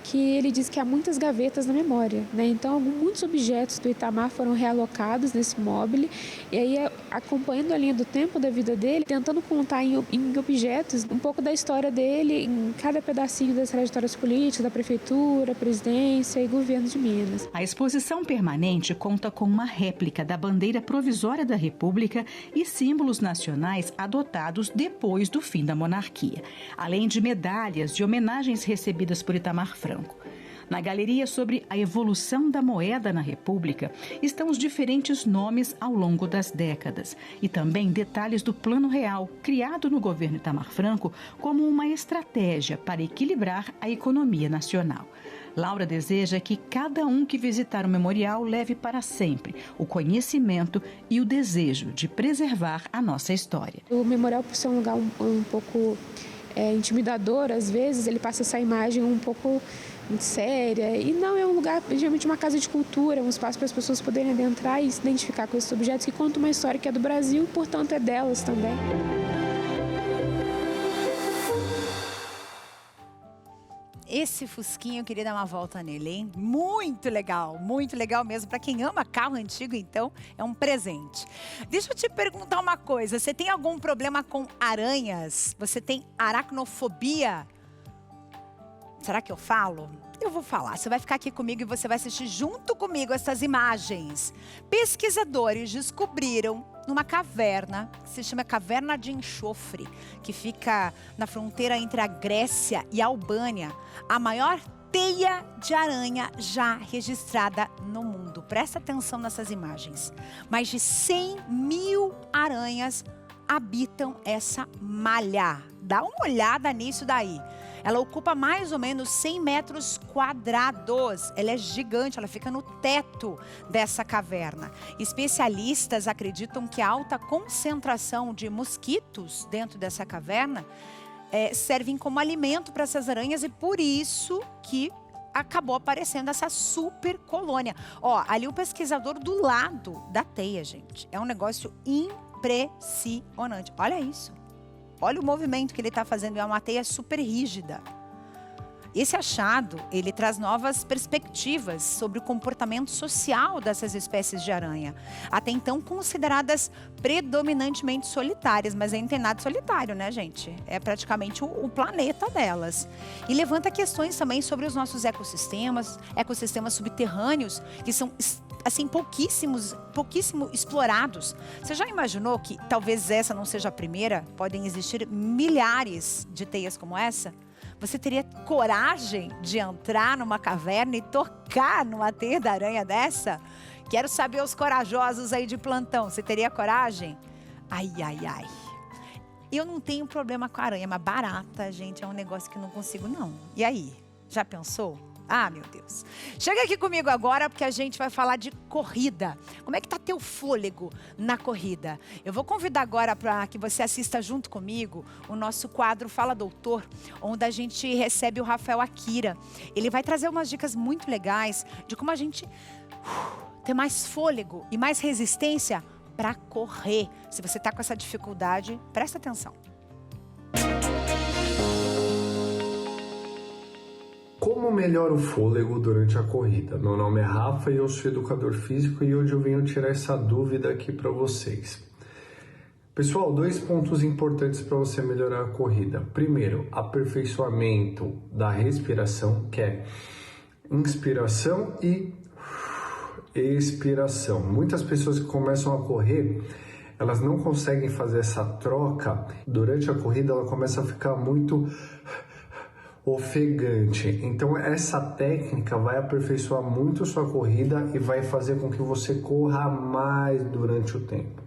que ele diz que há muitas gavetas na memória, né? Então, muitos objetos do Itamar foram realocados nesse mobile, e aí, acompanhando a linha do tempo da vida dele, tentando contar em objetos um pouco da história dele, em cada pedacinho das trajetórias políticas, da prefeitura, presidência e governo de Minas. A exposição permanente conta com uma réplica da bandeira provisória da República e símbolos nacionais adotados depois do fim da monarquia, além de medalhas e homenagens recebidas por Itamar Franco. Na galeria sobre a evolução da moeda na República estão os diferentes nomes ao longo das décadas e também detalhes do Plano Real, criado no governo Itamar Franco como uma estratégia para equilibrar a economia nacional. Laura deseja que cada um que visitar o memorial leve para sempre o conhecimento e o desejo de preservar a nossa história. O memorial, por ser um lugar um pouco intimidador, às vezes ele passa essa imagem um pouco séria, e não, é um lugar, geralmente uma casa de cultura, um espaço para as pessoas poderem adentrar e se identificar com esses objetos que contam uma história que é do Brasil e, portanto, é delas também. Esse fusquinho, eu queria dar uma volta nele, hein? Muito legal mesmo. Para quem ama carro antigo, então, é um presente. Deixa eu te perguntar uma coisa. Você tem algum problema com aranhas? Você tem aracnofobia? Será que eu falo? Eu vou falar. Você vai ficar aqui comigo e você vai assistir junto comigo essas imagens. Pesquisadores descobriram numa caverna, que se chama Caverna de Enxofre, que fica na fronteira entre a Grécia e a Albânia, a maior teia de aranha já registrada no mundo. Presta atenção nessas imagens. Mais de 100 mil aranhas habitam essa malha. Dá uma olhada nisso daí. Ela ocupa mais ou menos 100 metros quadrados. Ela é gigante, ela fica no teto dessa caverna. Especialistas acreditam que a alta concentração de mosquitos dentro dessa caverna servem como alimento para essas aranhas e por isso que acabou aparecendo essa super colônia. Ó, ali o pesquisador do lado da teia, gente. É um negócio impressionante. Olha isso. Olha o movimento que ele está fazendo, é uma teia super rígida. Esse achado, ele traz novas perspectivas sobre o comportamento social dessas espécies de aranha, até então consideradas predominantemente solitárias, mas não tem nada solitário, né, gente? É praticamente o planeta delas. E levanta questões também sobre os nossos ecossistemas subterrâneos, que são assim, pouquíssimo explorados. Você já imaginou que talvez essa não seja a primeira? Podem existir milhares de teias como essa? Você teria coragem de entrar numa caverna e tocar numa teia da aranha dessa? Quero saber os corajosos aí de plantão. Você teria coragem? Ai, ai, ai. Eu não tenho problema com aranha, mas barata, gente, é um negócio que eu não consigo, não. E aí? Já pensou? Ah, meu Deus. Chega aqui comigo agora porque a gente vai falar de corrida. Como é que tá teu fôlego na corrida? Eu vou convidar agora para que você assista junto comigo o nosso quadro Fala Doutor, onde a gente recebe o Rafael Akira. Ele vai trazer umas dicas muito legais de como a gente ter mais fôlego e mais resistência para correr. Se você tá com essa dificuldade, presta atenção. Como melhora o fôlego durante a corrida? Meu nome é Rafa e eu sou educador físico e hoje eu venho tirar essa dúvida aqui para vocês. Pessoal, 2 pontos importantes para você melhorar a corrida. Primeiro, aperfeiçoamento da respiração, que é inspiração e expiração. Muitas pessoas que começam a correr, elas não conseguem fazer essa troca. Durante a corrida, ela começa a ficar muito ofegante. Então, essa técnica vai aperfeiçoar muito a sua corrida e vai fazer com que você corra mais durante o tempo.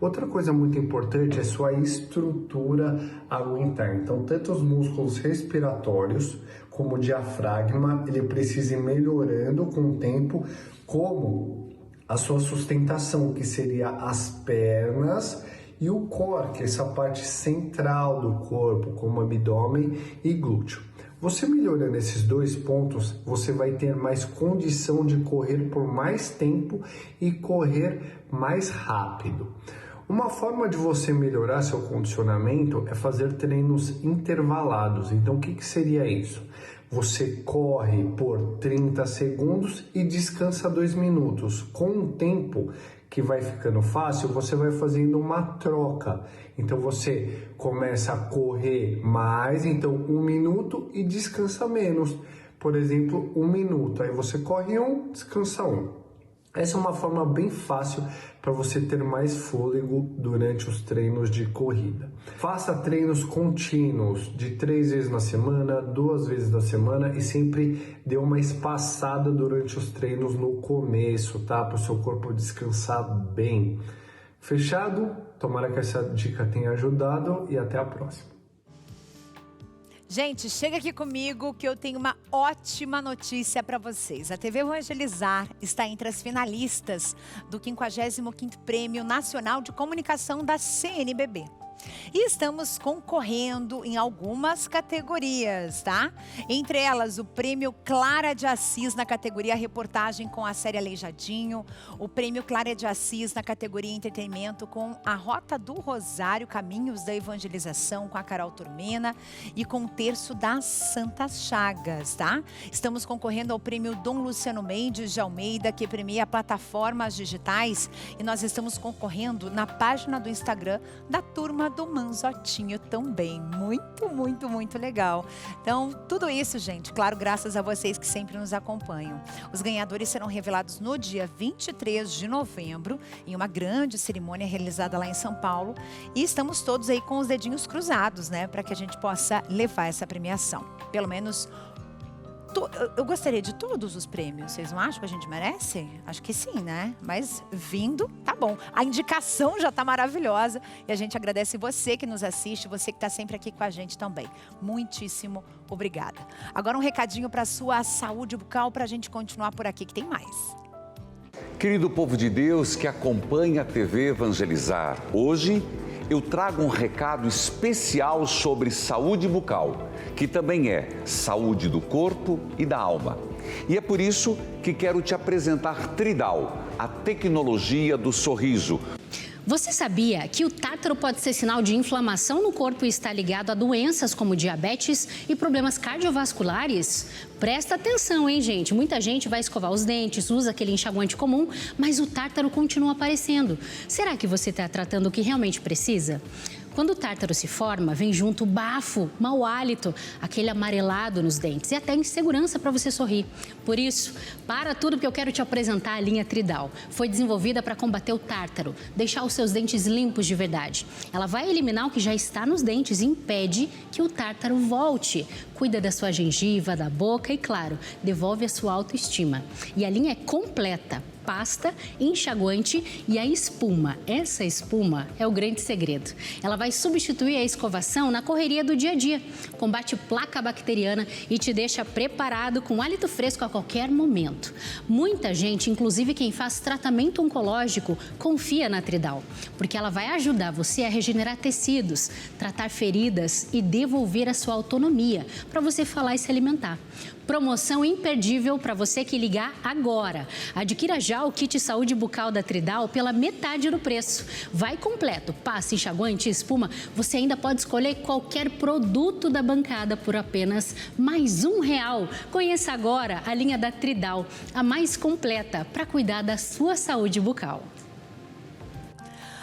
Outra coisa muito importante é sua estrutura aguentar. Então, tanto os músculos respiratórios como o diafragma, ele precisa ir melhorando com o tempo, como a sua sustentação, que seria as pernas, e o core, que é essa parte central do corpo, como abdômen e glúteo. Você melhorando esses 2 pontos, você vai ter mais condição de correr por mais tempo e correr mais rápido. Uma forma de você melhorar seu condicionamento é fazer treinos intervalados. Então, o que seria isso? Você corre por 30 segundos e descansa 2 minutos. Com o tempo que vai ficando fácil, você vai fazendo uma troca. Então, você começa a correr mais, então 1 minuto e descansa menos. Por exemplo, 1 minuto. Aí você corre 1, descansa 1. Essa é uma forma bem fácil para você ter mais fôlego durante os treinos de corrida. Faça treinos contínuos de 3 vezes na semana, 2 vezes na semana e sempre dê uma espaçada durante os treinos no começo, tá? Para o seu corpo descansar bem. Fechado? Tomara que essa dica tenha ajudado e até a próxima. Gente, chega aqui comigo que eu tenho uma ótima notícia para vocês. A TV Evangelizar está entre as finalistas do 55º Prêmio Nacional de Comunicação da CNBB. E estamos concorrendo em algumas categorias, tá? Entre elas, o prêmio Clara de Assis na categoria reportagem com a série Aleijadinho, o prêmio Clara de Assis na categoria entretenimento com a Rota do Rosário, Caminhos da Evangelização com a Carol Turmena e com o Terço das Santas Chagas, tá? Estamos concorrendo ao prêmio Dom Luciano Mendes de Almeida, que premia plataformas digitais, e nós estamos concorrendo na página do Instagram da Turma do Manzotinho também. Muito, muito, muito legal. Então, tudo isso, gente, claro, graças a vocês que sempre nos acompanham. Os ganhadores serão revelados no dia 23 de novembro, em uma grande cerimônia realizada lá em São Paulo. E estamos todos aí com os dedinhos cruzados, né? Para que a gente possa levar essa premiação. Pelo menos eu gostaria de todos os prêmios. Vocês não acham que a gente merece? Acho que sim, né? Mas vindo, tá bom. A indicação já tá maravilhosa. E a gente agradece você que nos assiste, você que tá sempre aqui com a gente também. Muitíssimo obrigada. Agora um recadinho para sua saúde bucal, para a gente continuar por aqui, que tem mais. Querido povo de Deus que acompanha a TV Evangelizar, hoje eu trago um recado especial sobre saúde bucal, que também é saúde do corpo e da alma. E é por isso que quero te apresentar Tridal, a tecnologia do sorriso. Você sabia que o tártaro pode ser sinal de inflamação no corpo e está ligado a doenças como diabetes e problemas cardiovasculares? Presta atenção, hein, gente? Muita gente vai escovar os dentes, usa aquele enxaguante comum, mas o tártaro continua aparecendo. Será que você está tratando o que realmente precisa? Quando o tártaro se forma, vem junto o bafo, mau hálito, aquele amarelado nos dentes e até insegurança para você sorrir. Por isso, para tudo que eu quero te apresentar a linha Tridal. Foi desenvolvida para combater o tártaro, deixar os seus dentes limpos de verdade. Ela vai eliminar o que já está nos dentes e impede que o tártaro volte. Cuida da sua gengiva, da boca e, claro, devolve a sua autoestima. E a linha é completa. Pasta, enxaguante e a espuma. Essa espuma é o grande segredo. Ela vai substituir a escovação na correria do dia a dia, combate placa bacteriana e te deixa preparado com hálito fresco a qualquer momento. Muita gente, inclusive quem faz tratamento oncológico, confia na Tridal, porque ela vai ajudar você a regenerar tecidos, tratar feridas e devolver a sua autonomia para você falar e se alimentar. Promoção imperdível para você que ligar agora. Adquira já o kit saúde bucal da Tridal pela metade do preço. Vai completo, pasta, enxaguante e espuma. Você ainda pode escolher qualquer produto da bancada por apenas mais R$1. Conheça agora a linha da Tridal, a mais completa para cuidar da sua saúde bucal.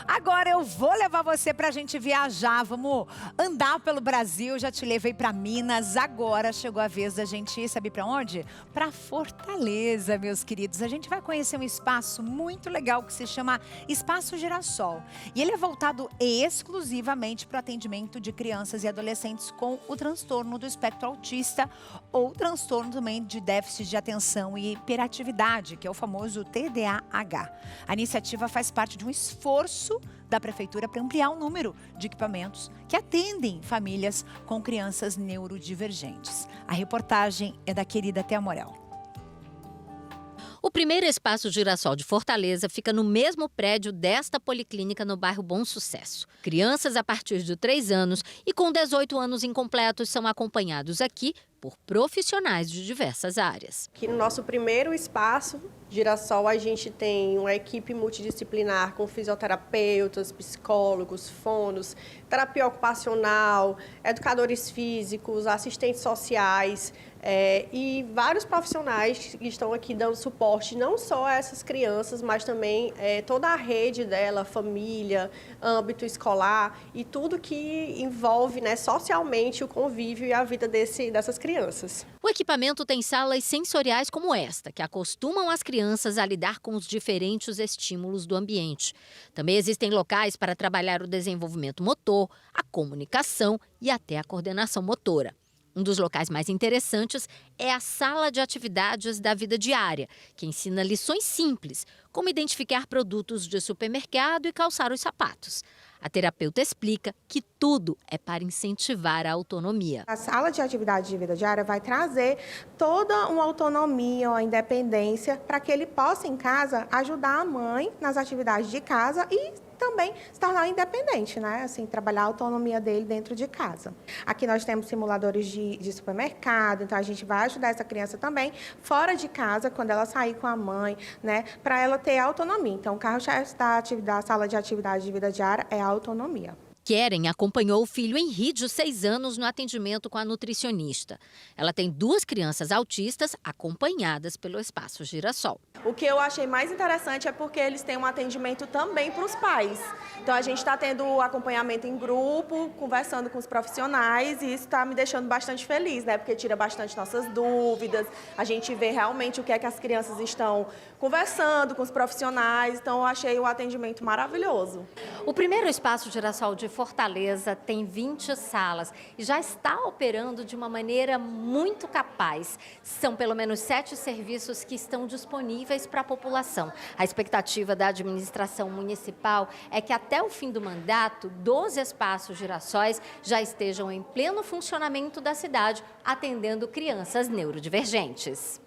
Agora eu vou levar você pra gente viajar, vamos andar pelo Brasil, já te levei pra Minas, agora chegou a vez da gente ir, sabe pra onde? Pra Fortaleza, meus queridos. A gente vai conhecer um espaço muito legal que se chama Espaço Girassol. E ele é voltado exclusivamente para o atendimento de crianças e adolescentes com o transtorno do espectro autista ou transtorno também de déficit de atenção e hiperatividade, que é o famoso TDAH. A iniciativa faz parte de um esforço da Prefeitura para ampliar o número de equipamentos que atendem famílias com crianças neurodivergentes. A reportagem é da querida Thea Morel. O primeiro Espaço Girassol de Fortaleza fica no mesmo prédio desta policlínica no bairro Bom Sucesso. Crianças a partir de 3 anos e com 18 anos incompletos são acompanhados aqui por profissionais de diversas áreas. Aqui no nosso primeiro espaço Girassol, a gente tem uma equipe multidisciplinar com fisioterapeutas, psicólogos, fonos, terapia ocupacional, educadores físicos, assistentes sociais e vários profissionais que estão aqui dando suporte não só a essas crianças, mas também toda a rede dela, família, âmbito escolar e tudo que envolve, né, socialmente o convívio e a vida dessas crianças. O equipamento tem salas sensoriais como esta, que acostumam as crianças a lidar com os diferentes estímulos do ambiente. Também existem locais para trabalhar o desenvolvimento motor, a comunicação e até a coordenação motora. Um dos locais mais interessantes é a sala de atividades da vida diária, que ensina lições simples, como identificar produtos de supermercado e calçar os sapatos. A terapeuta explica que tudo é para incentivar a autonomia. A sala de atividade de vida diária vai trazer toda uma autonomia, uma independência, para que ele possa, em casa, ajudar a mãe nas atividades de casa e também se tornar independente, né? Assim, trabalhar a autonomia dele dentro de casa. Aqui nós temos simuladores de supermercado, então a gente vai ajudar essa criança também fora de casa, quando ela sair com a mãe, né? Para ela ter autonomia. Então, o carro-chefe da sala de atividade de vida diária é a autonomia. Keren acompanhou o filho Henri, de 6 anos, no atendimento com a nutricionista. Ela tem 2 crianças autistas acompanhadas pelo Espaço Girassol. O que eu achei mais interessante é porque eles têm um atendimento também para os pais. Então, a gente está tendo acompanhamento em grupo, conversando com os profissionais, e isso está me deixando bastante feliz, né? Porque tira bastante nossas dúvidas, a gente vê realmente o que é que as crianças estão conversando com os profissionais, então eu achei o atendimento maravilhoso. O primeiro Espaço Girassol de Fortaleza tem 20 salas e já está operando de uma maneira muito capaz. São pelo menos 7 serviços que estão disponíveis para a população. A expectativa da administração municipal é que até o fim do mandato, 12 espaços girassóis já estejam em pleno funcionamento da cidade, atendendo crianças neurodivergentes.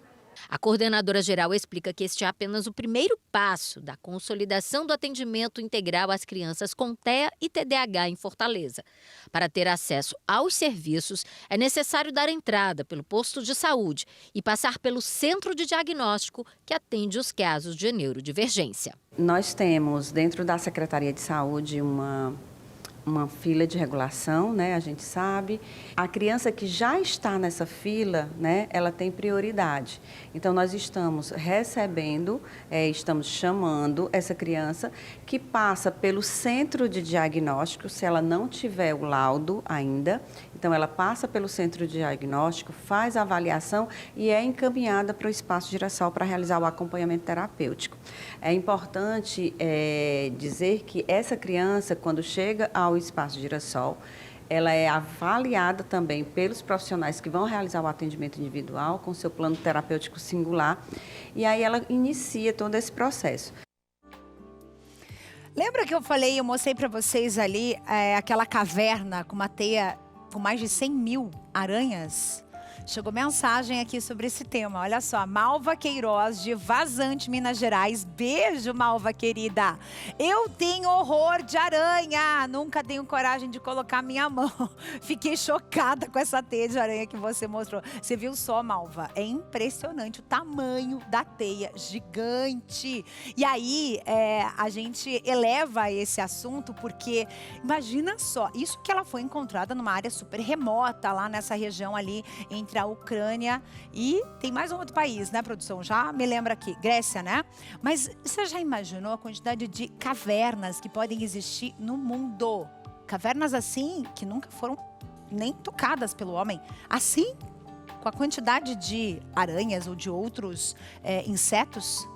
A coordenadora geral explica que este é apenas o primeiro passo da consolidação do atendimento integral às crianças com TEA e TDAH em Fortaleza. Para ter acesso aos serviços, é necessário dar entrada pelo posto de saúde e passar pelo centro de diagnóstico que atende os casos de neurodivergência. Nós temos, dentro da Secretaria de Saúde, uma fila de regulação, né? A gente sabe. A criança que já está nessa fila, né? Ela tem prioridade. Então, nós estamos recebendo, estamos chamando essa criança que passa pelo centro de diagnóstico, se ela não tiver o laudo ainda. Então, ela passa pelo centro de diagnóstico, faz a avaliação e é encaminhada para o Espaço Girassol para realizar o acompanhamento terapêutico. É importante dizer que essa criança, quando chega ao Espaço Girassol, ela é avaliada também pelos profissionais que vão realizar o atendimento individual com seu plano terapêutico singular e aí ela inicia todo esse processo. Lembra que eu mostrei para vocês ali aquela caverna com uma teia com mais de 100 mil aranhas? Chegou mensagem aqui sobre esse tema. Olha só, Malva Queiroz, de Vazante, Minas Gerais. Beijo, Malva, querida. Eu tenho horror de aranha. Nunca tenho coragem de colocar minha mão. Fiquei chocada com essa teia de aranha que você mostrou. Você viu só, Malva? É impressionante o tamanho da teia, gigante. E aí, a gente eleva esse assunto porque, imagina só, isso que ela foi encontrada numa área super remota, lá nessa região ali entre a Ucrânia e tem mais um outro país, né, produção? Já me lembra aqui, Grécia, né? Mas você já imaginou a quantidade de cavernas que podem existir no mundo? Cavernas assim que nunca foram nem tocadas pelo homem. Assim, com a quantidade de aranhas ou de outros insetos.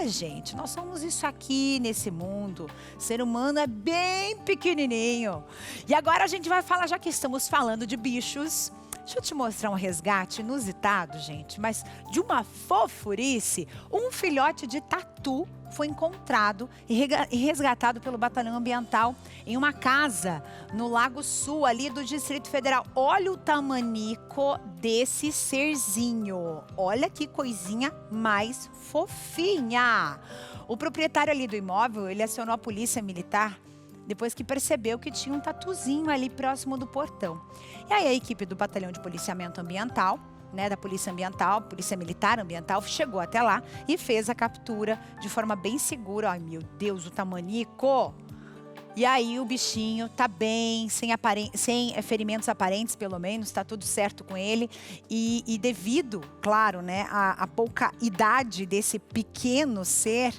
Gente, nós somos isso aqui nesse mundo. O ser humano é bem pequenininho. E agora a gente vai falar, já que estamos falando de bichos, deixa eu te mostrar um resgate inusitado, gente, mas de uma fofurice. Um filhote de tatu foi encontrado e resgatado pelo Batalhão Ambiental em uma casa no Lago Sul, ali do Distrito Federal. Olha o tamanico desse serzinho. Olha que coisinha mais fofinha. O proprietário ali do imóvel, ele acionou a polícia militar depois que percebeu que tinha um tatuzinho ali próximo do portão. E aí a equipe do Batalhão de Policiamento Ambiental, né, da Polícia Ambiental, Polícia Militar Ambiental, chegou até lá e fez a captura de forma bem segura. Ai, meu Deus, o tamanico! E aí o bichinho tá bem, sem ferimentos aparentes, pelo menos, tá tudo certo com ele. E devido, claro, né, a pouca idade desse pequeno ser,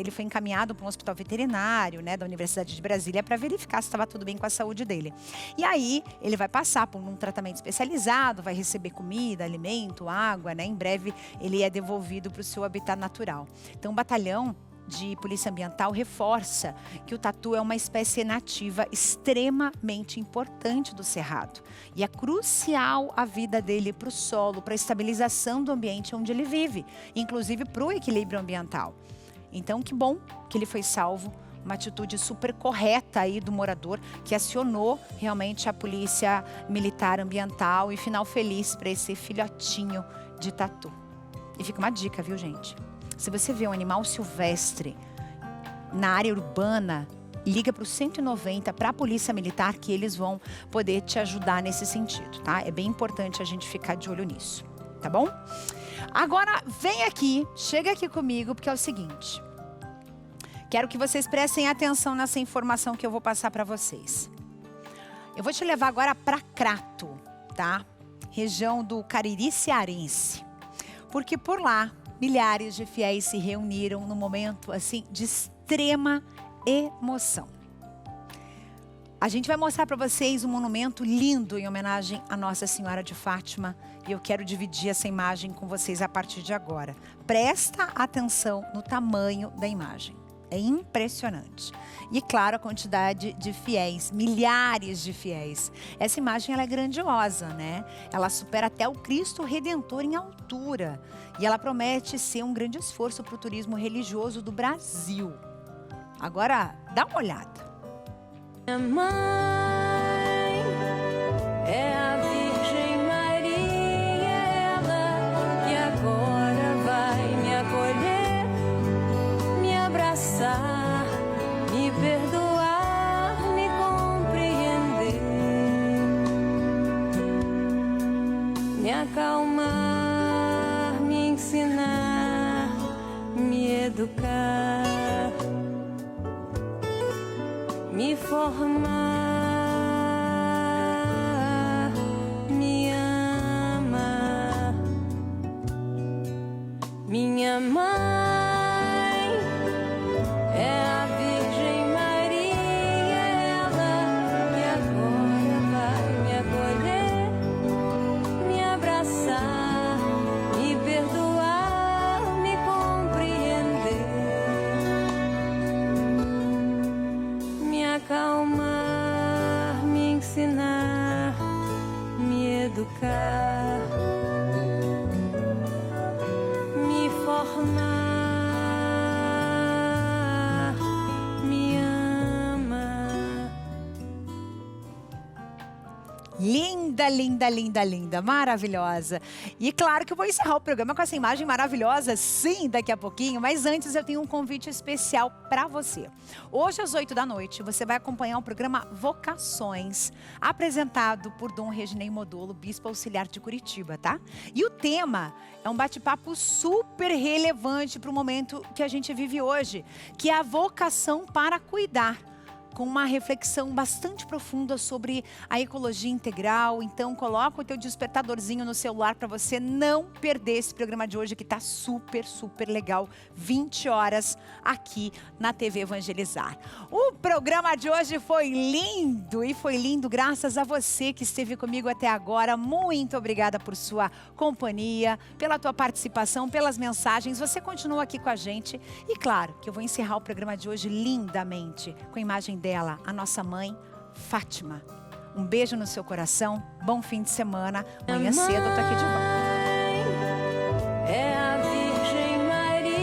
ele foi encaminhado para um hospital veterinário, né, da Universidade de Brasília para verificar se estava tudo bem com a saúde dele. E aí ele vai passar por um tratamento especializado, vai receber comida, alimento, água, né? Em breve ele é devolvido para o seu habitat natural. Então o batalhão de Polícia Ambiental reforça que o tatu é uma espécie nativa extremamente importante do Cerrado. E é crucial a vida dele para o solo, para a estabilização do ambiente onde ele vive, inclusive para o equilíbrio ambiental. Então, que bom que ele foi salvo. Uma atitude super correta aí do morador, que acionou realmente a Polícia Militar Ambiental, e final feliz para esse filhotinho de tatu. E fica uma dica, viu, gente? Se você vê um animal silvestre na área urbana, liga para o 190 para a Polícia Militar, que eles vão poder te ajudar nesse sentido, tá? É bem importante a gente ficar de olho nisso, tá bom? Agora, vem aqui, chega aqui comigo, porque é o seguinte. Quero que vocês prestem atenção nessa informação que eu vou passar para vocês. Eu vou te levar agora para Crato, tá? Região do Cariri cearense. Porque por lá, milhares de fiéis se reuniram num momento assim de extrema emoção. A gente vai mostrar para vocês um monumento lindo em homenagem à Nossa Senhora de Fátima, e eu quero dividir essa imagem com vocês a partir de agora. Presta atenção no tamanho da imagem. É impressionante. E claro, a quantidade de fiéis, milhares de fiéis. Essa imagem ela é grandiosa, né? Ela supera até o Cristo Redentor em altura. E ela promete ser um grande esforço para o turismo religioso do Brasil. Agora, dá uma olhada. Minha mãe é a Virgem Maria, ela que agora vai me acolher, me abraçar, me perdoar, me compreender, me acalmar, me ensinar, me educar, me formar, me ama. Minha mãe é a Virgem Maria, ela que agora vai me acolher, me abraçar, me perdoar, me compreender, me acalmar. Linda, linda, linda, linda, maravilhosa. E claro que eu vou encerrar o programa com essa imagem maravilhosa, sim, daqui a pouquinho. Mas antes eu tenho um convite especial para você. Hoje às 8 da noite você vai acompanhar o programa Vocações, apresentado por Dom Reginei Modolo, bispo auxiliar de Curitiba, tá? E o tema é um bate-papo super relevante para o momento que a gente vive hoje, que é a vocação para cuidar, com uma reflexão bastante profunda sobre a ecologia integral. Então, coloca o teu despertadorzinho no celular para você não perder esse programa de hoje, que tá super, super legal. 20 horas aqui na TV Evangelizar. O programa de hoje foi lindo e foi lindo graças a você que esteve comigo até agora. Muito obrigada por sua companhia, pela tua participação, pelas mensagens. Você continua aqui com a gente. E claro que eu vou encerrar o programa de hoje lindamente com a imagem dela, a nossa mãe, Fátima. Um beijo no seu coração, bom fim de semana. Amanhã cedo eu tô aqui de volta. É a Virgem Maria,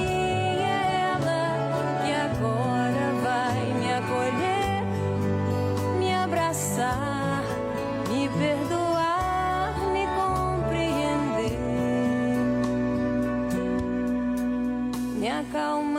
ela que agora vai me acolher, me abraçar, me perdoar, me compreender, me acalmar.